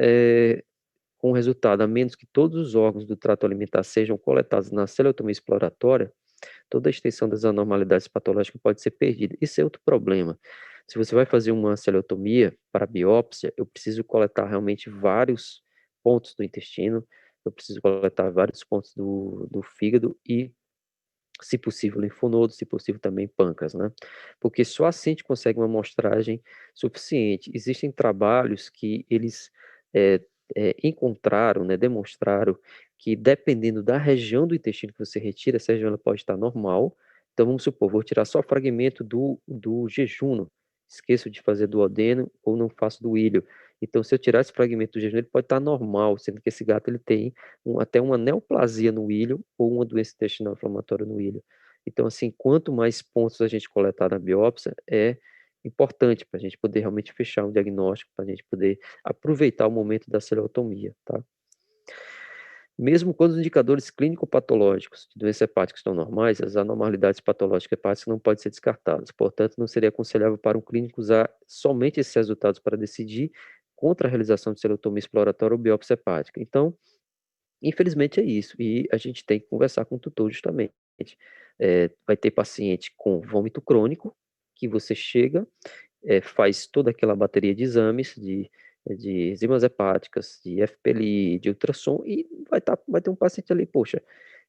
com o resultado, a menos que todos os órgãos do trato alimentar sejam coletados na celeotomia exploratória, toda a extensão das anormalidades patológicas pode ser perdida. Isso é outro problema. Se você vai fazer uma celeotomia para biópsia, eu preciso coletar realmente vários pontos do intestino, eu preciso coletar vários pontos do fígado e, se possível, linfonodo, se possível também pâncreas, né? Porque só assim a gente consegue uma amostragem suficiente. Existem trabalhos que eles é, encontraram, né, demonstraram que dependendo da região do intestino que você retira, essa região ela pode estar normal. Então vamos supor, vou tirar só fragmento do jejum, esqueço de fazer do duodeno ou não faço do ilho. Então, se eu tirar esse fragmento do jejum, ele pode estar normal, sendo que esse gato ele tem até uma neoplasia no ilho ou uma doença intestinal inflamatória no ilho. Então, assim, quanto mais pontos a gente coletar na biópsia, é importante para a gente poder realmente fechar um diagnóstico, para a gente poder aproveitar o momento da cereotomia, tá? Mesmo quando os indicadores clínico-patológicos de doença hepática estão normais, as anormalidades patológicas hepáticas não podem ser descartadas. Portanto, não seria aconselhável para um clínico usar somente esses resultados para decidir contra a realização de cereotomia exploratória ou biópsia hepática. Então, infelizmente é isso, e a gente tem que conversar com o tutor justamente. Vai ter paciente com vômito crônico, que você chega, faz toda aquela bateria de exames, de enzimas hepáticas, de FPLI, de ultrassom, e vai ter um paciente ali, poxa,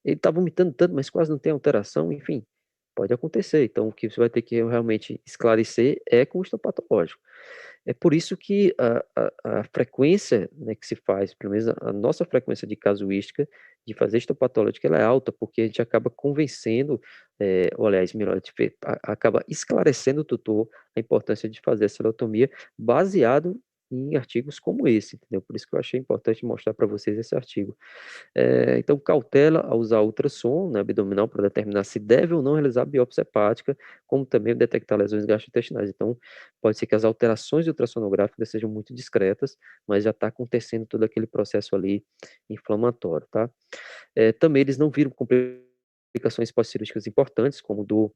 ele está vomitando tanto, mas quase não tem alteração, enfim, pode acontecer. Então, o que você vai ter que realmente esclarecer é com o histopatológico. É por isso que a frequência, né, que se faz, pelo menos a nossa frequência de casuística, de fazer histopatológica, ela é alta, porque a gente acaba convencendo, ou aliás, melhor, a gente acaba esclarecendo o tutor a importância de fazer a celotomia baseado em artigos como esse, entendeu? Por isso que eu achei importante mostrar para vocês esse artigo. Então, cautela ao usar ultrassom, né, abdominal para determinar se deve ou não realizar biópsia hepática, como também detectar lesões gastrointestinais. Então, pode ser que as alterações ultrassonográficas sejam muito discretas, mas já está acontecendo todo aquele processo ali inflamatório, tá? Também eles não viram complicações pós-cirúrgicas importantes, como dor,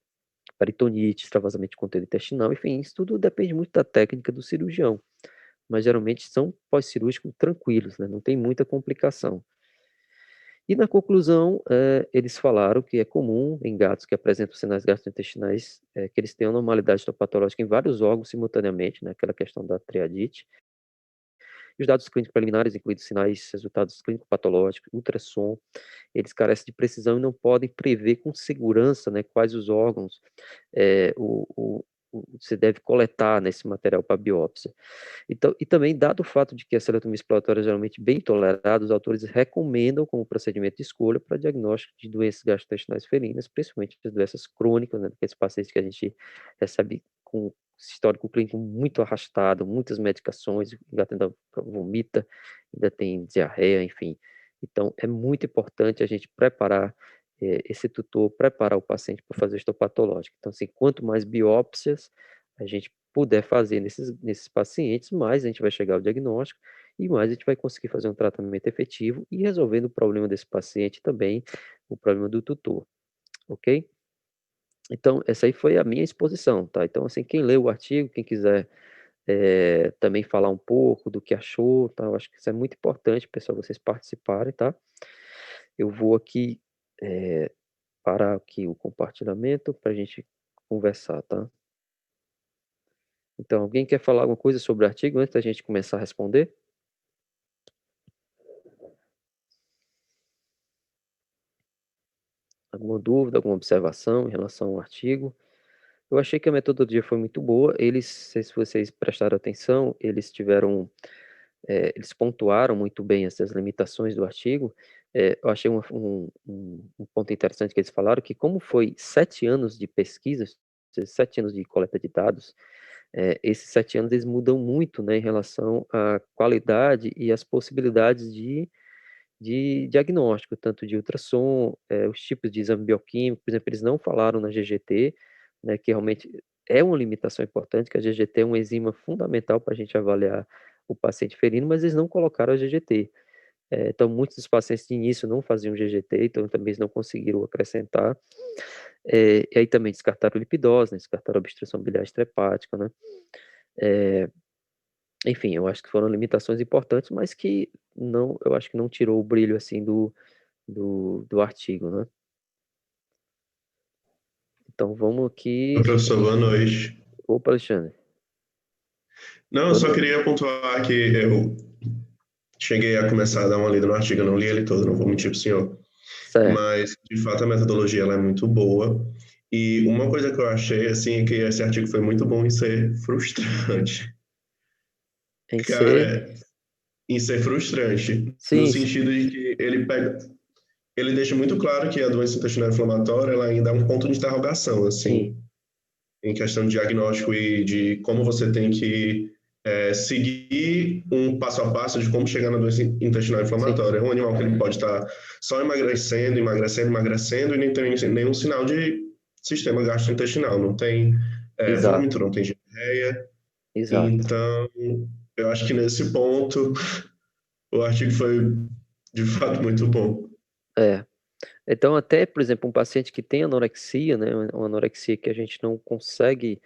peritonite, extravasamento de conteúdo intestinal, enfim, isso tudo depende muito da técnica do cirurgião, mas geralmente são pós-cirúrgicos tranquilos, né? Não tem muita complicação. E na conclusão, eles falaram que é comum em gatos que apresentam sinais gastrointestinais, que eles tenham anormalidade histopatológica em vários órgãos simultaneamente, né, aquela questão da triadite. E os dados clínicos preliminares, incluindo sinais, resultados clínico-patológicos, ultrassom, eles carecem de precisão e não podem prever com segurança, né, quais os órgãos você deve coletar nesse material para biópsia. Então, e também, dado o fato de que a celotomia exploratória é geralmente bem tolerada, os autores recomendam como procedimento de escolha para diagnóstico de doenças gastrointestinais felinas, principalmente as doenças crônicas, né, aqueles pacientes que a gente recebe com histórico clínico muito arrastado, muitas medicações, o gato ainda vomita, ainda tem diarreia, enfim. Então, é muito importante a gente preparar esse tutor, preparar o paciente para fazer histopatológica. Então, assim, quanto mais biópsias a gente puder fazer nesses pacientes, mais a gente vai chegar ao diagnóstico e mais a gente vai conseguir fazer um tratamento efetivo e resolvendo o problema desse paciente também, o problema do tutor, ok? Então, essa aí foi a minha exposição, tá? Então, assim, quem leu o artigo, quem quiser também falar um pouco do que achou, tá? Eu acho que isso é muito importante, pessoal, vocês participarem, tá? Eu vou aqui parar aqui o compartilhamento para a gente conversar, tá? Então, alguém quer falar alguma coisa sobre o artigo antes da gente começar a responder? Alguma dúvida, alguma observação em relação ao artigo? Eu achei que a metodologia foi muito boa. Eles, não sei se vocês prestaram atenção, eles pontuaram muito bem essas limitações do artigo. Eu achei um ponto interessante que eles falaram, que como foi 7 anos de pesquisa, 7 anos de coleta de dados, esses 7 anos eles mudam muito, né, em relação à qualidade e às possibilidades de diagnóstico, tanto de ultrassom, os tipos de exame bioquímico, por exemplo, eles não falaram na GGT, né, que realmente é uma limitação importante, que a GGT é uma enzima fundamental para a gente avaliar o paciente ferino, mas eles não colocaram a GGT. Então, muitos dos pacientes de início não faziam GGT, então também eles não conseguiram acrescentar. E aí também descartaram lipidose, né, descartaram obstrução biliar extrahepática, né? Enfim, eu acho que foram limitações importantes, mas que não, eu acho que não tirou o brilho assim do artigo, né? Então vamos Oi, aqui. professor, boa noite. Opa, Alexandre. Não, eu Boa só noite. queria pontuar que eu cheguei a começar a dar uma lida no artigo, eu não li ele todo, não vou mentir pro senhor. Certo. Mas, de fato, a metodologia ela é muito boa. E uma coisa que eu achei, assim, é que esse artigo foi muito bom em ser frustrante. Em ser. Cara, em ser frustrante, no Sim, sentido de que ele deixa muito claro que a doença intestinal inflamatória ela ainda é um ponto de interrogação, sim, assim, em questão de diagnóstico e de como você tem que seguir um passo a passo de como chegar na doença intestinal sim. inflamatória. É um animal que ele pode estar só emagrecendo, emagrecendo, emagrecendo e nem tem nenhum sinal de sistema gastrointestinal, não tem Exato, vômito, não tem diarreia. exato. Então, eu acho que nesse ponto o artigo foi de fato muito bom. É. Então, até, por exemplo, um paciente que tem anorexia, né, uma anorexia que a gente não consegue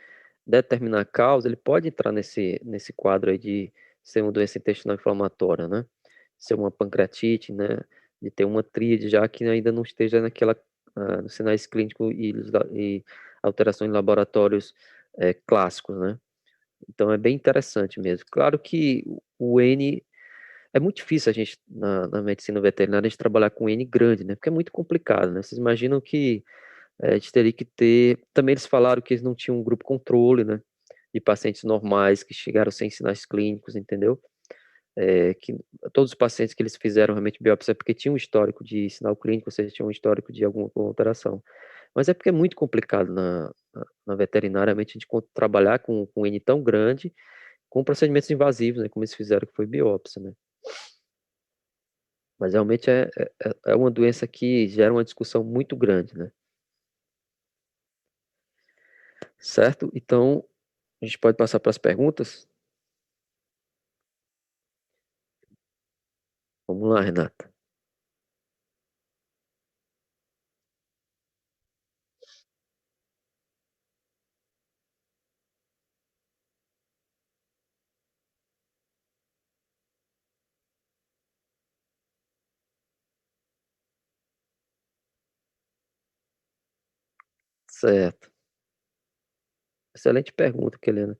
determinar a causa, ele pode entrar nesse quadro aí de ser uma doença intestinal inflamatória, né? Ser uma pancreatite, né? De ter uma tríade já que ainda não esteja nos sinais clínicos e alterações em laboratórios clássicos, né? Então é bem interessante mesmo. Claro que o N é muito difícil a gente, na medicina veterinária, a gente trabalhar com N grande, né? Porque é muito complicado, né? Vocês imaginam que a gente teria que ter. Também eles falaram que eles não tinham um grupo controle, né? De pacientes normais que chegaram sem sinais clínicos, entendeu? Que todos os pacientes que eles fizeram realmente biópsia é porque tinham um histórico de sinal clínico, ou seja, tinham um histórico de alguma alteração. Mas é porque é muito complicado na veterinária, realmente, a gente trabalhar com N tão grande, com procedimentos invasivos, né? Como eles fizeram, que foi biópsia, né? Mas realmente é uma doença que gera uma discussão muito grande, né? Certo? Então, a gente pode passar para as perguntas? Vamos lá, Renata. Certo. Excelente pergunta, Kelena.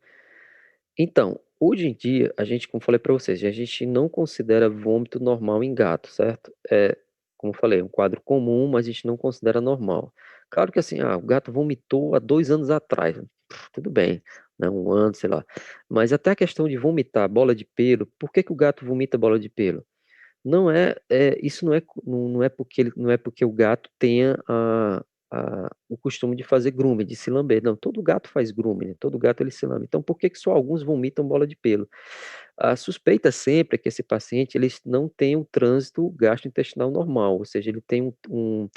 Então, hoje em dia, a gente, como falei para vocês, a gente não considera vômito normal em gato, certo? Como eu falei, é um quadro comum, mas a gente não considera normal. Claro que assim, o gato vomitou há 2 anos atrás. Tudo bem, né? Um ano, sei lá. Mas até a questão de vomitar bola de pelo, por que que o gato vomita bola de pelo? Isso não é porque não é porque o gato tenha o costume de fazer grooming, de se lamber. Não, todo gato faz grooming, né? Todo gato ele se lambe. Então, por que que só alguns vomitam bola de pelo? A suspeita sempre é que esse paciente ele não tem um trânsito gastrointestinal normal, ou seja, ele tem um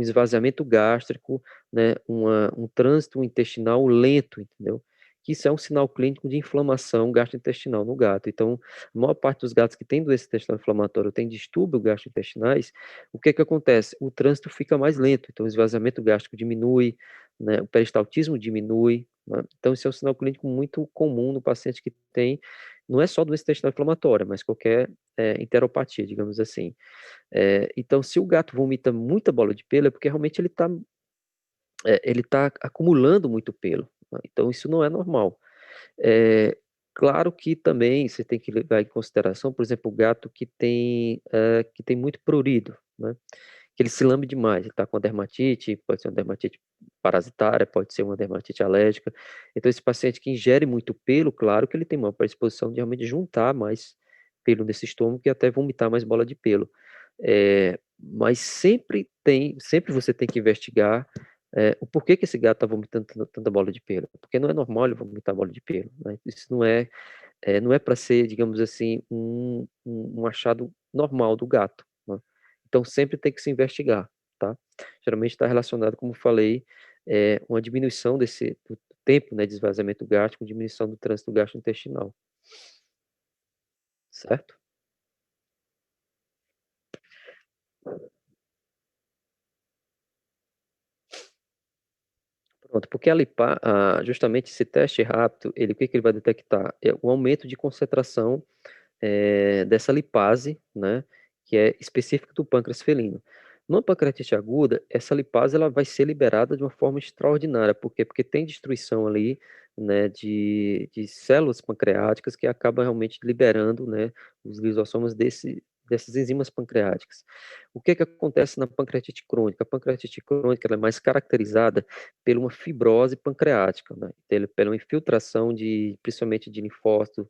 esvaziamento gástrico, né, um trânsito intestinal lento, entendeu? Que isso é um sinal clínico de inflamação gastrointestinal no gato. Então, a maior parte dos gatos que têm doença intestinal inflamatória ou têm distúrbio gastrointestinais, o que que acontece? O trânsito fica mais lento, então o esvaziamento gástrico diminui, né, o peristaltismo diminui, né? Então, isso é um sinal clínico muito comum no paciente que tem, não é só doença intestinal inflamatória, mas qualquer enteropatia, digamos assim. Então, se o gato vomita muita bola de pelo, é porque realmente ele tá acumulando muito pelo, né? Então, isso não é normal. É, claro que também você tem que levar em consideração, por exemplo, o gato que tem muito prurido, né? Que ele se lambe demais, ele está com dermatite, pode ser uma dermatite parasitária, pode ser uma dermatite alérgica. Então, esse paciente que ingere muito pelo, claro que ele tem uma predisposição de realmente juntar mais pelo nesse estômago e até vomitar mais bola de pelo. Mas sempre você tem que investigar o porquê que esse gato está vomitando tanta bola de pelo. Porque não é normal ele vomitar bola de pelo, né? Isso não é para ser, digamos assim, um achado normal do gato, né? Então sempre tem que se investigar, tá? Geralmente está relacionado, como falei, uma diminuição do tempo, né, de esvaziamento gástrico, diminuição do trânsito gastrointestinal, certo? Pronto, porque justamente esse teste rápido, o que que ele vai detectar? É o aumento de concentração dessa lipase, né, que é específica do pâncreas felino. Numa pancreatite aguda, essa lipase ela vai ser liberada de uma forma extraordinária. Por quê? Porque tem destruição ali, né, de células pancreáticas que acaba realmente liberando, né, os lisossomos dessas enzimas pancreáticas. O que que acontece na pancreatite crônica? A pancreatite crônica ela é mais caracterizada por uma fibrose pancreática, né, pela uma infiltração principalmente de linfócito,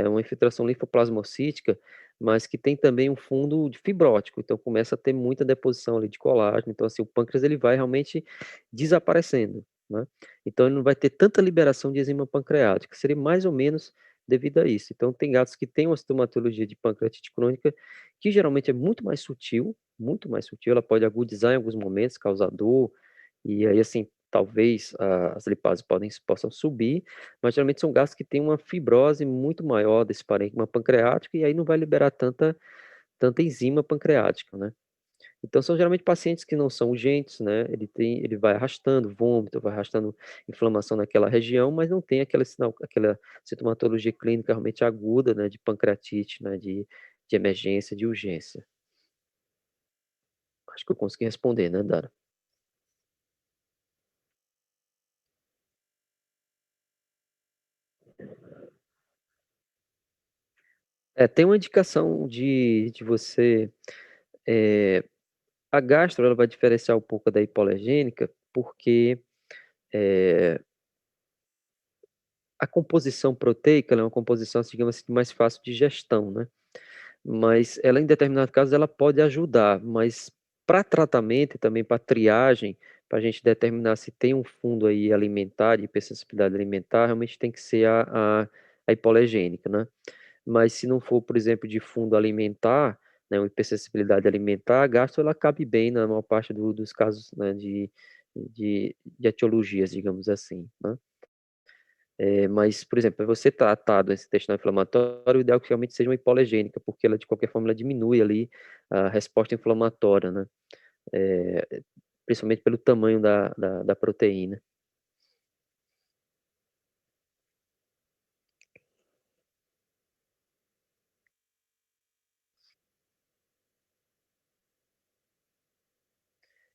uma infiltração linfoplasmocítica, mas que tem também um fundo de fibrótico, então começa a ter muita deposição ali de colágeno, então assim, o pâncreas ele vai realmente desaparecendo, né, então ele não vai ter tanta liberação de enzima pancreática, seria mais ou menos devido a isso. Então tem gatos que têm uma sintomatologia de pancreatite crônica, que geralmente é muito mais sutil, ela pode agudizar em alguns momentos, causar dor, e aí assim, talvez as lipases possam subir, mas geralmente são gatos que têm uma fibrose muito maior desse parênquima pancreático e aí não vai liberar tanta enzima pancreática, né. Então são geralmente pacientes que não são urgentes, né, ele vai arrastando vômito, vai arrastando inflamação naquela região, mas não tem aquela sintomatologia clínica realmente aguda, né, de pancreatite, né, de emergência, de urgência. Acho que eu consegui responder, né, Dara? É, tem uma indicação de você, eh, a gastro ela vai diferenciar um pouco da hipoalergênica, porque, eh, a composição proteica ela é uma composição, assim, digamos assim, mais fácil de gestão, né. Mas ela em determinados casos ela pode ajudar, mas para tratamento e também para triagem, para a gente determinar se tem um fundo aí alimentar, de hipersensibilidade alimentar, realmente tem que ser a hipoalergênica, né. Mas se não for, por exemplo, de fundo alimentar, né, uma hipersensibilidade alimentar, a gastro ela cabe bem na maior parte dos casos, né, de etiologias, digamos assim, né. Mas, por exemplo, para você tratar doença intestinal inflamatória, o ideal é que realmente seja uma hipoalergênica, porque ela, de qualquer forma, ela diminui ali a resposta inflamatória, né, principalmente pelo tamanho da proteína.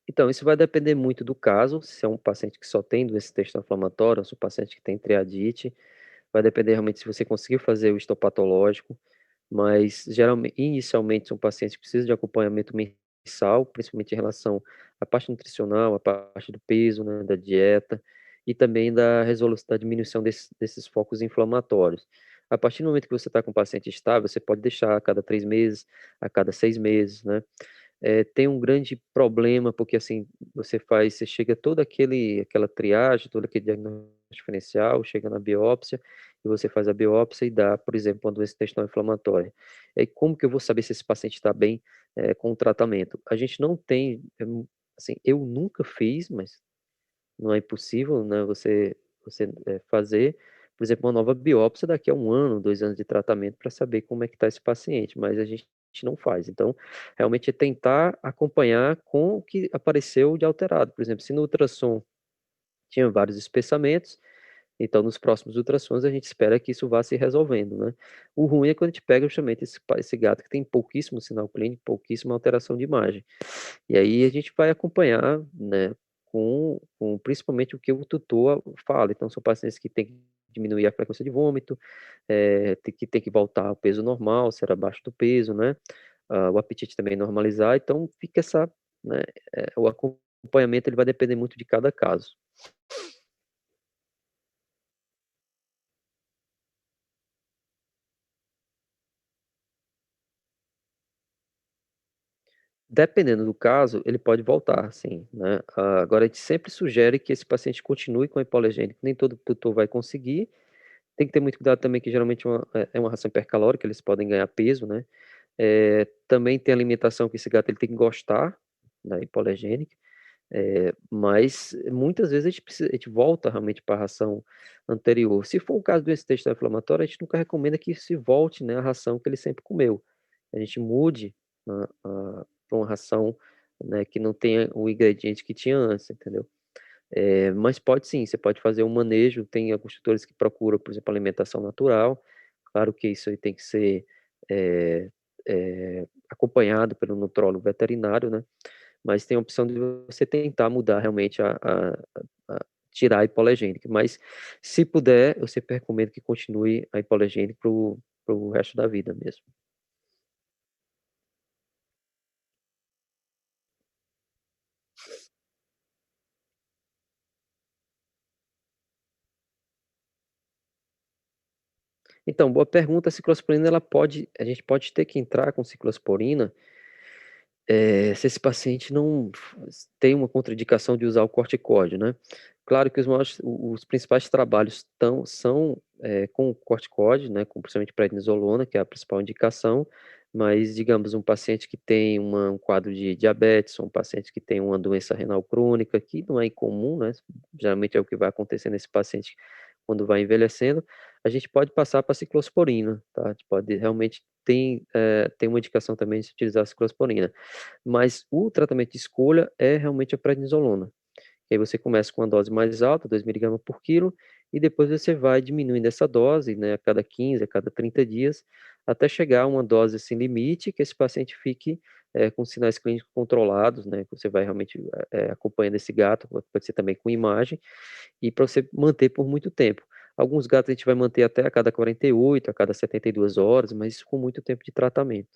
Então, isso vai depender muito do caso, se é um paciente que só tem doença intestinal inflamatória, ou se é um paciente que tem triadite, vai depender realmente se você conseguiu fazer o histopatológico, mas inicialmente são pacientes que precisam de acompanhamento mensal, principalmente em relação à parte nutricional, à parte do peso, né, da dieta, e também da resolução da diminuição desses focos inflamatórios. A partir do momento que você está com um paciente estável, você pode deixar a cada 3 meses, a cada 6 meses, né. Tem um grande problema, porque, assim, você chega toda aquela triagem, todo aquele diagnóstico diferencial, chega na biópsia, e você faz a biópsia e dá, por exemplo, uma doença intestinal inflamatória. E aí como que eu vou saber se esse paciente está bem, com o tratamento? A gente não tem, assim, eu nunca fiz, mas não é impossível, né, você fazer, por exemplo, uma nova biópsia daqui a 1 ano, 2 anos de tratamento para saber como é que está esse paciente, mas a gente não faz. Então, realmente é tentar acompanhar com o que apareceu de alterado. Por exemplo, se no ultrassom tinha vários espessamentos, então nos próximos ultrassons a gente espera que isso vá se resolvendo, né. O ruim é quando a gente pega justamente esse gato que tem pouquíssimo sinal clínico, pouquíssima alteração de imagem. E aí a gente vai acompanhar, né, com principalmente o que o tutor fala. Então são pacientes que têm que diminuir a frequência de vômito, tem que voltar ao peso normal, ser abaixo do peso, né, o apetite também normalizar, então fica né, o acompanhamento ele vai depender muito de cada caso. Dependendo do caso, ele pode voltar sim, né. Agora a gente sempre sugere que esse paciente continue com a hipoalergênico, nem todo tutor vai conseguir, tem que ter muito cuidado também que geralmente é uma ração hipercalórica, eles podem ganhar peso, né. Também tem alimentação que esse gato ele tem que gostar da hipoalergênica, mas muitas vezes a gente volta realmente para a ração anterior. Se for um caso do intestino inflamatório, a gente nunca recomenda que se volte, né, à ração que ele sempre comeu. A gente mude para uma ração, né, que não tenha o ingrediente que tinha antes, entendeu. Mas pode sim, você pode fazer um manejo, tem alguns tutores que procuram, por exemplo, alimentação natural, claro que isso aí tem que ser, acompanhado pelo nutrólogo veterinário, né, mas tem a opção de você tentar mudar realmente a tirar a hipoalergênica, mas se puder, eu sempre recomendo que continue a hipoalergênica para o resto da vida mesmo. Então, boa pergunta. A ciclosporina, a gente pode ter que entrar com ciclosporina, se esse paciente não tem uma contraindicação de usar o corticóide, né. Claro que os principais trabalhos são, com o corticóide, né, com principalmente prednisolona, que é a principal indicação, mas digamos um paciente que tem um quadro de diabetes, ou um paciente que tem uma doença renal crônica, que não é incomum, né, geralmente é o que vai acontecer nesse paciente quando vai envelhecendo, a gente pode passar para ciclosporina, tá, a gente pode realmente tem uma indicação também de se utilizar a ciclosporina. Mas o tratamento de escolha é realmente a prednisolona. Que aí você começa com uma dose mais alta, 2 miligramas por quilo, e depois você vai diminuindo essa dose, né, a cada 15, a cada 30 dias, até chegar a uma dose, assim, limite, que esse paciente fique, com sinais clínicos controlados, né, que você vai realmente, acompanhando esse gato, pode ser também com imagem, e para você manter por muito tempo. Alguns gatos a gente vai manter até a cada 48, a cada 72 horas, mas isso com muito tempo de tratamento.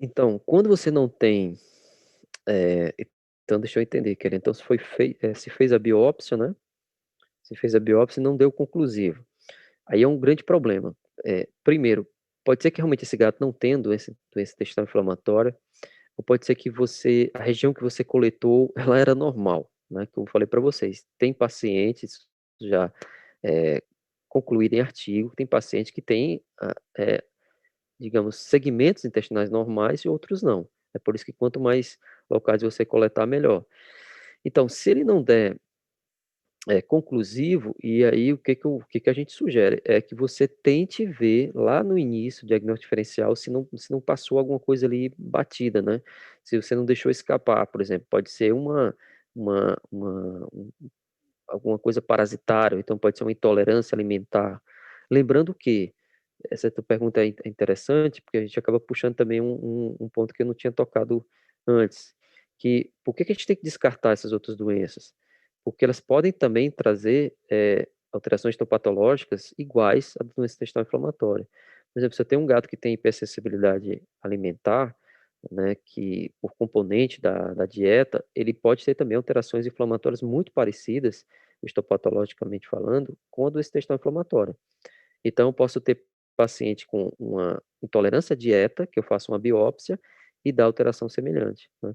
Então, quando você não tem, eh, então deixa eu entender, querendo então se fez a biópsia, né, se fez a biópsia e não deu conclusivo, aí é um grande problema. Primeiro, pode ser que realmente esse gato não tenha doença intestinal inflamatória, ou pode ser que a região que você coletou, ela era normal, né, que eu falei para vocês, tem pacientes já, eh, concluído em artigo, tem paciente que tem digamos, segmentos intestinais normais e outros não. É por isso que quanto mais locais você coletar, melhor. Então, se ele não der, conclusivo, e aí o que que a gente sugere? É que você tente ver lá no início, o diagnóstico diferencial, se não passou alguma coisa ali batida, né. Se você não deixou escapar, por exemplo, pode ser alguma coisa parasitária, ou então pode ser uma intolerância alimentar. Lembrando que essa tua pergunta é interessante, porque a gente acaba puxando também um ponto que eu não tinha tocado antes, que por que que a gente tem que descartar essas outras doenças? Porque elas podem também trazer, alterações histopatológicas iguais à doença intestinal inflamatória. Por exemplo, se eu tenho um gato que tem hipersensibilidade alimentar, né, que por componente da dieta, ele pode ter também alterações inflamatórias muito parecidas, histopatologicamente falando, com a doença intestinal inflamatória. Então eu posso ter paciente com uma intolerância à dieta, que eu faço uma biópsia e dá alteração semelhante, né.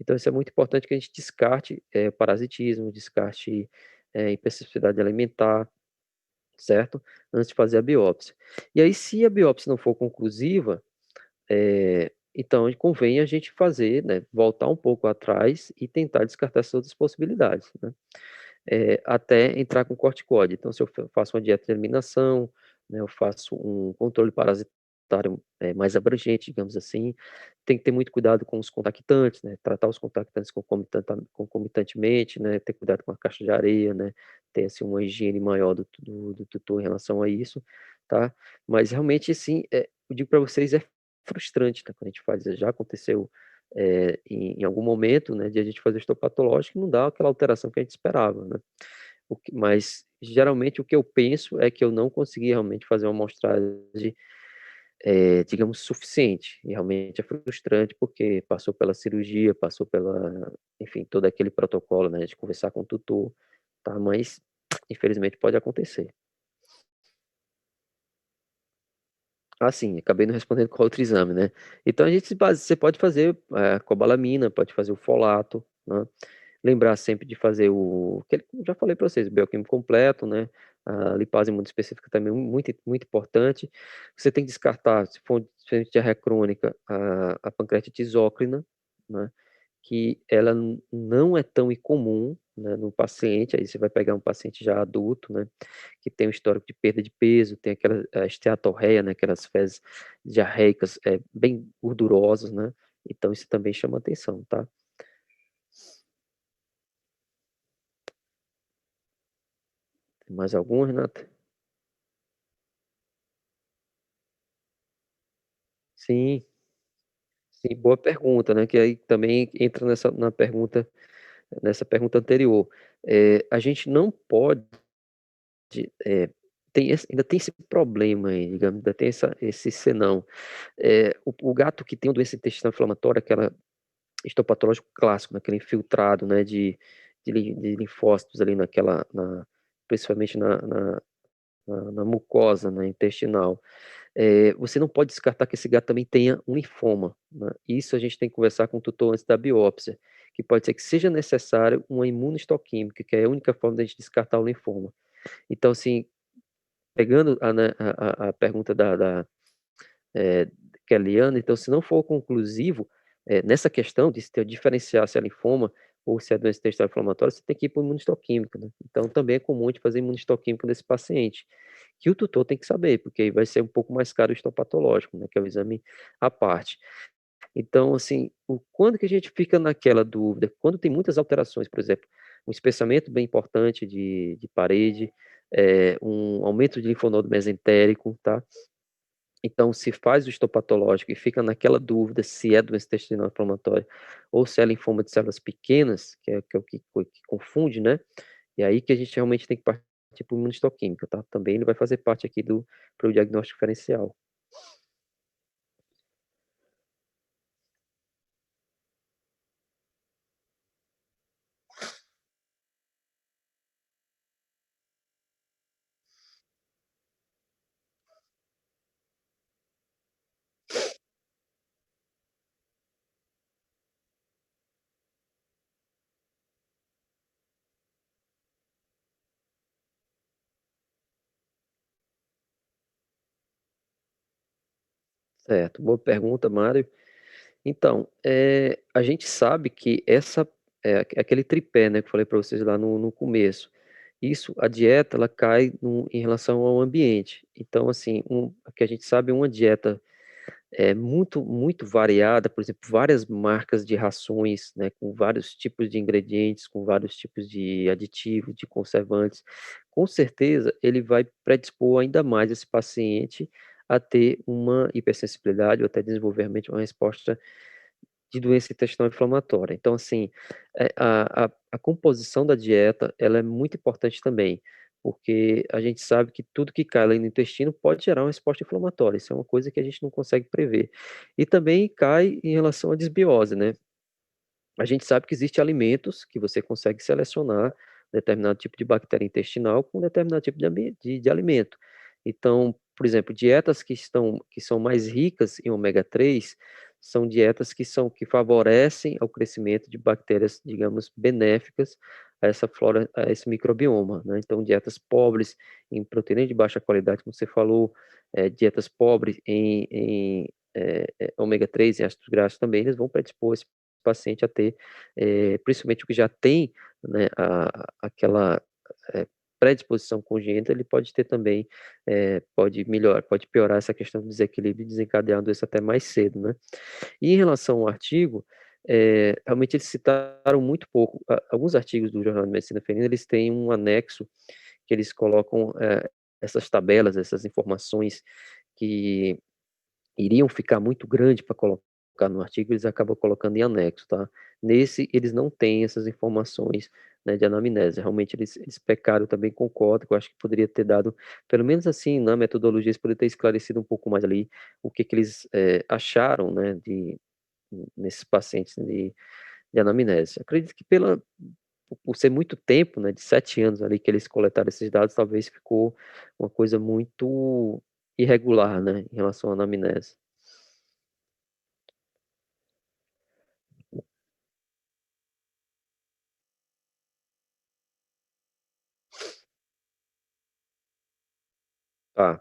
Então isso é muito importante que a gente descarte, parasitismo, descarte, hipersensibilidade alimentar, certo, antes de fazer a biópsia. E aí se a biópsia não for conclusiva, então convém a gente fazer, né, voltar um pouco atrás e tentar descartar essas outras possibilidades, né. Até entrar com corticóide. Então, se eu faço uma dieta de eliminação, né, eu faço um controle parasitário, mais abrangente, digamos assim, tem que ter muito cuidado com os contactantes, né, tratar os contactantes concomitantemente, né, ter cuidado com a caixa de areia, né, ter, assim, uma higiene maior do tutor em relação a isso, tá. Mas realmente, assim, eu digo para vocês, é frustrante, né, quando a gente faz. Já aconteceu em algum momento, né, de a gente fazer o histopatológico e não dá aquela alteração que a gente esperava, né. Mas geralmente o que eu penso é que eu não consegui realmente fazer uma amostragem, digamos, suficiente, e realmente é frustrante porque passou pela cirurgia, passou pela, enfim, todo aquele protocolo, né, de conversar com o tutor, tá, mas infelizmente pode acontecer. Ah, sim, acabei não respondendo qual outro exame, né. Então a gente você pode fazer, cobalamina, pode fazer o folato, né. Lembrar sempre de fazer aquele que eu já falei para vocês, o bioquímico completo, né, a lipase específica também é muito importante. Você tem que descartar, se for de diarreia crônica, a pancreatite exócrina, né, que ela não é tão incomum, né, no paciente, aí você vai pegar um paciente já adulto, né, que tem um histórico de perda de peso, tem aquela a esteatorreia, né, aquelas fezes diarreicas, bem gordurosas, né, então isso também chama atenção, tá. Tem mais alguma, Renata? Sim, sim, boa pergunta, né? Que aí também entra nessa pergunta anterior. A gente não pode, ainda tem esse problema aí, digamos, ainda tem esse senão. O gato que tem uma doença intestinal inflamatória, aquela histopatológico clássico, naquele infiltrado, né, de linfócitos ali principalmente na mucosa, né, intestinal. Você não pode descartar que esse gato também tenha um linfoma, né? Isso a gente tem que conversar com o tutor antes da biópsia, que pode ser que seja necessário uma imunohistoquímica, que é a única forma de a gente descartar o linfoma. Então, assim, pegando a pergunta da Kellyanne, então, se não for conclusivo, nessa questão de diferenciar se é linfoma ou se é doença intestinal inflamatória, você tem que ir para o imunohistoquímico, né? Então, também é comum de fazer imunohistoquímico nesse paciente, que o tutor tem que saber, porque aí vai ser um pouco mais caro o histopatológico, né, que é o exame à parte. Então, assim, quando que a gente fica naquela dúvida? Quando tem muitas alterações, por exemplo, um espessamento bem importante de parede, um aumento de linfonodo mesentérico, tá? Então, se faz o histopatológico e fica naquela dúvida se é doença intestinal inflamatória ou se é linfoma de células pequenas, que é o que confunde, né? E aí que a gente realmente tem que partir para o imunohistoquímica, tá? Também ele vai fazer parte aqui para o diagnóstico diferencial. Certo, boa pergunta, Mário. Então, a gente sabe que aquele tripé, né, que eu falei para vocês lá no começo, a dieta, ela cai em relação ao ambiente. Então, assim, o que a gente sabe, uma dieta muito, muito variada, por exemplo, várias marcas de rações, né, com vários tipos de ingredientes, com vários tipos de aditivos, de conservantes, com certeza ele vai predispor ainda mais esse paciente a ter uma hipersensibilidade ou até desenvolver realmente uma resposta de doença intestinal inflamatória. Então, assim, a composição da dieta, ela é muito importante também, porque a gente sabe que tudo que cai ali no intestino pode gerar uma resposta inflamatória, isso é uma coisa que a gente não consegue prever. E também cai em relação à desbiose, né? A gente sabe que existem alimentos que você consegue selecionar determinado tipo de bactéria intestinal com determinado tipo de alimento. Então, por exemplo, dietas que são mais ricas em ômega 3 são dietas que favorecem ao crescimento de bactérias, digamos, benéficas a essa flora, a esse microbioma, né? Então, dietas pobres em proteína de baixa qualidade, como você falou, dietas pobres em ômega 3 e ácidos graxos também, eles vão predispor esse paciente a ter, principalmente o que já tem, né, aquela predisposição congênita, ele pode ter também, pode piorar essa questão do desequilíbrio e desencadear a doença até mais cedo, né? E em relação ao artigo, realmente eles citaram muito pouco. Alguns artigos do Jornal de Medicina Feminina, eles têm um anexo que eles colocam essas tabelas, essas informações que iriam ficar muito grande para colocar no artigo, eles acabam colocando em anexo, tá? Nesse, eles não têm essas informações, né, de anamnese. Realmente, eles pecaram, também concordo, que eu acho que poderia ter dado, pelo menos assim, na metodologia, eles poderiam ter esclarecido um pouco mais ali o que que eles acharam, né, nesses pacientes de anamnese. Acredito que por ser muito tempo, né, de 7 anos ali que eles coletaram esses dados, talvez ficou uma coisa muito irregular, né, em relação à anamnese. Tá.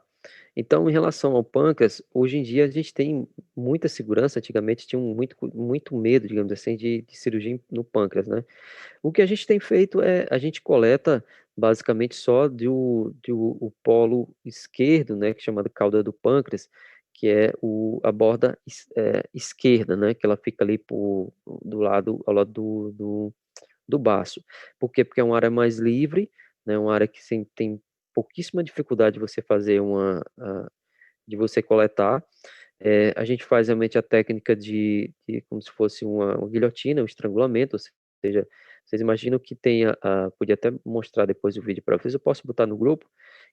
Então, em relação ao pâncreas, hoje em dia a gente tem muita segurança. Antigamente tinha muito medo, digamos assim, de cirurgia no pâncreas, né? O que a gente tem feito a gente coleta basicamente só o polo esquerdo, né, que é chamado cauda do pâncreas, que é a borda esquerda, né, que ela fica ali ao lado do baço. Por quê? Porque é uma área mais livre, né? Uma área que tem pouquíssima dificuldade de você fazer de você coletar. A gente faz realmente a técnica de como se fosse uma guilhotina, um estrangulamento, ou seja, vocês imaginam que tenha, podia até mostrar depois o vídeo para vocês, eu posso botar no grupo,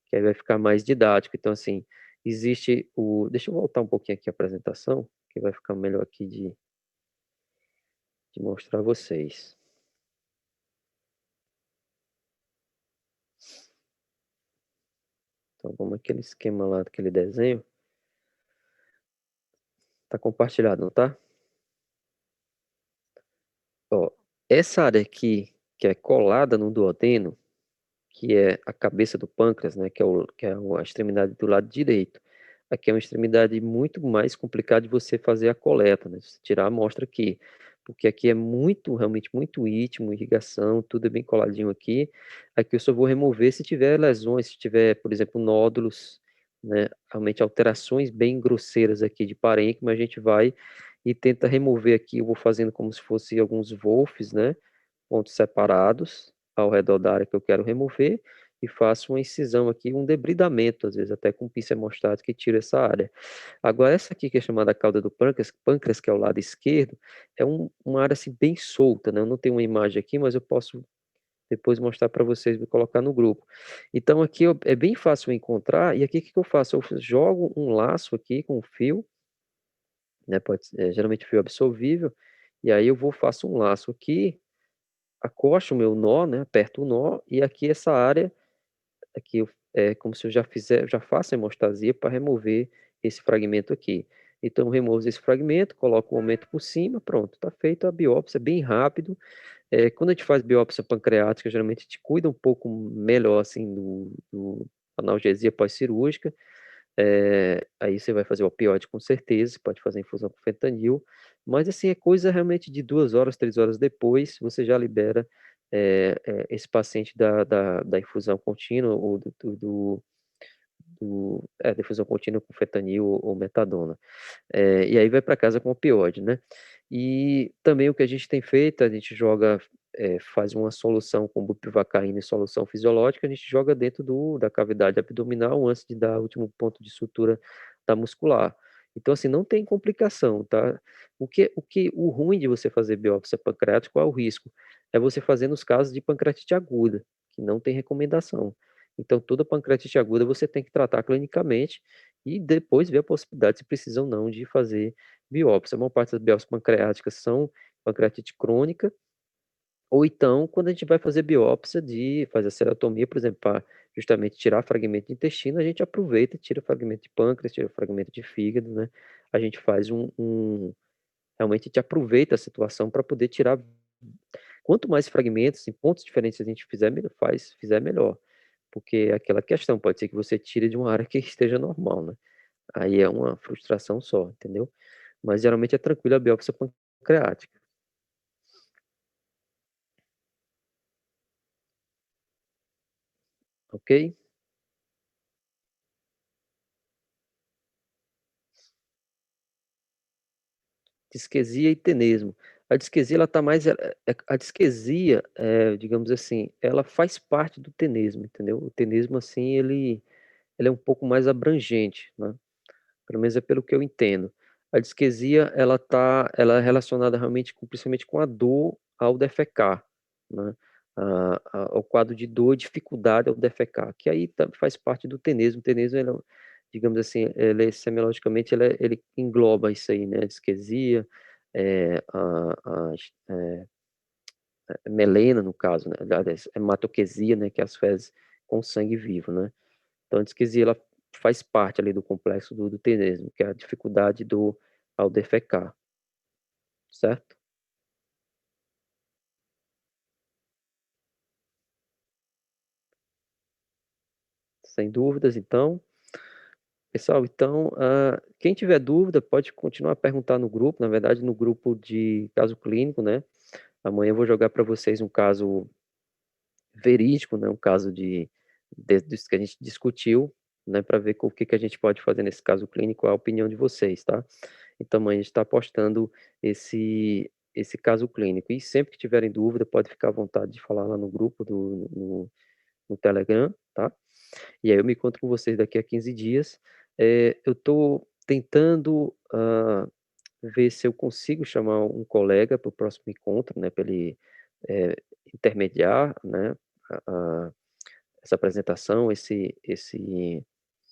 que aí vai ficar mais didático. Então, assim, deixa eu voltar um pouquinho aqui a apresentação, que vai ficar melhor aqui de mostrar a vocês. Então, vamos aquele esquema lá, daquele desenho. Tá compartilhado, não tá? Ó, essa área aqui, que é colada no duodeno, que é a cabeça do pâncreas, né, que é a extremidade do lado direito. Aqui é uma extremidade muito mais complicada de você fazer a coleta, né, você tirar a amostra aqui, porque aqui é realmente muito íntimo, irrigação, tudo é bem coladinho aqui. Aqui eu só vou remover se tiver lesões, se tiver, por exemplo, nódulos, né, realmente alterações bem grosseiras aqui de parênquima, a gente vai e tenta remover aqui, eu vou fazendo como se fosse alguns wolfs, né, pontos separados ao redor da área que eu quero remover e faço uma incisão aqui, um debridamento, às vezes até com pinça hemostática que tira essa área. Agora, essa aqui que é chamada cauda do pâncreas, que é o lado esquerdo, é uma área assim bem solta, né? Eu não tenho uma imagem aqui, mas eu posso depois mostrar para vocês e colocar no grupo. Então aqui é bem fácil encontrar, e aqui o que eu faço? Eu jogo um laço aqui com um fio, né? Geralmente fio absorvível, e aí faço um laço aqui, acosto o meu nó, né, aperto o nó, e aqui essa área, é como se eu já faço a hemostasia para remover esse fragmento aqui. Então, eu removo esse fragmento, coloco o aumento por cima, pronto, está feita a biópsia, bem rápido. Quando a gente faz biópsia pancreática, geralmente a gente cuida um pouco melhor, assim, do analgesia pós-cirúrgica. Aí você vai fazer o opioide com certeza, você pode fazer infusão com fentanil, mas assim, é coisa realmente de 2 horas, 3 horas depois, você já libera esse paciente da infusão contínua ou da infusão contínua com fentanil ou metadona. E aí vai para casa com opioide, né? E também o que a gente tem feito, a gente faz uma solução com bupivacaína e solução fisiológica, a gente joga dentro da cavidade abdominal antes de dar o último ponto de sutura da muscular. Então, assim, não tem complicação, tá? O ruim de você fazer biópsia pancreática, qual é o risco? É você fazer nos casos de pancreatite aguda, que não tem recomendação. Então, toda pancreatite aguda você tem que tratar clinicamente e depois ver a possibilidade, se precisa ou não, de fazer biópsia. A maior parte das biópsias pancreáticas são pancreatite crônica, ou então, quando a gente vai fazer biópsia fazer a cerotomia, por exemplo, para justamente tirar fragmento de intestino, a gente aproveita e tira fragmento de pâncreas, tira fragmento de fígado, né? A gente faz realmente a gente aproveita a situação para poder tirar. Quanto mais fragmentos em pontos diferentes a gente fizer melhor. Porque é aquela questão, pode ser que você tire de uma área que esteja normal, né? Aí é uma frustração só, entendeu? Mas geralmente é tranquilo a biópsia pancreática, ok? Disquesia e tenesmo. A disquesia, ela tá mais, a disquesia, digamos assim, ela faz parte do tenesmo, entendeu? O tenesmo, assim, ele é um pouco mais abrangente, né? Pelo menos é pelo que eu entendo. A disquesia, ela é relacionada realmente, principalmente com a dor ao defecar, né? Ao quadro de dor, dificuldade ao defecar, que aí faz parte do tenesmo. O tenesmo, ele digamos assim, ele semiologicamente, ele engloba isso aí, né? A disquesia, é, a, a, é, melena, no caso, né? Aliás, hematoquesia, né? Que é as fezes com sangue vivo, né? Então, a disquesia, ela faz parte ali do complexo do tenesmo, que é a dificuldade ao defecar, certo? Sem dúvidas, então. Pessoal, então, quem tiver dúvida pode continuar a perguntar no grupo, na verdade, no grupo de caso clínico, né? Amanhã eu vou jogar para vocês um caso verídico, né? Um caso disso que a gente discutiu, né? Para ver o que que a gente pode fazer nesse caso clínico, a opinião de vocês, tá? Então, amanhã a gente está postando esse caso clínico. E sempre que tiverem dúvida, pode ficar à vontade de falar lá no grupo, no Telegram, tá? E aí eu me encontro com vocês daqui a 15 dias. Eu estou tentando ver se eu consigo chamar um colega para o próximo encontro, né, para ele eh, intermediar, né, a- a- essa apresentação, esse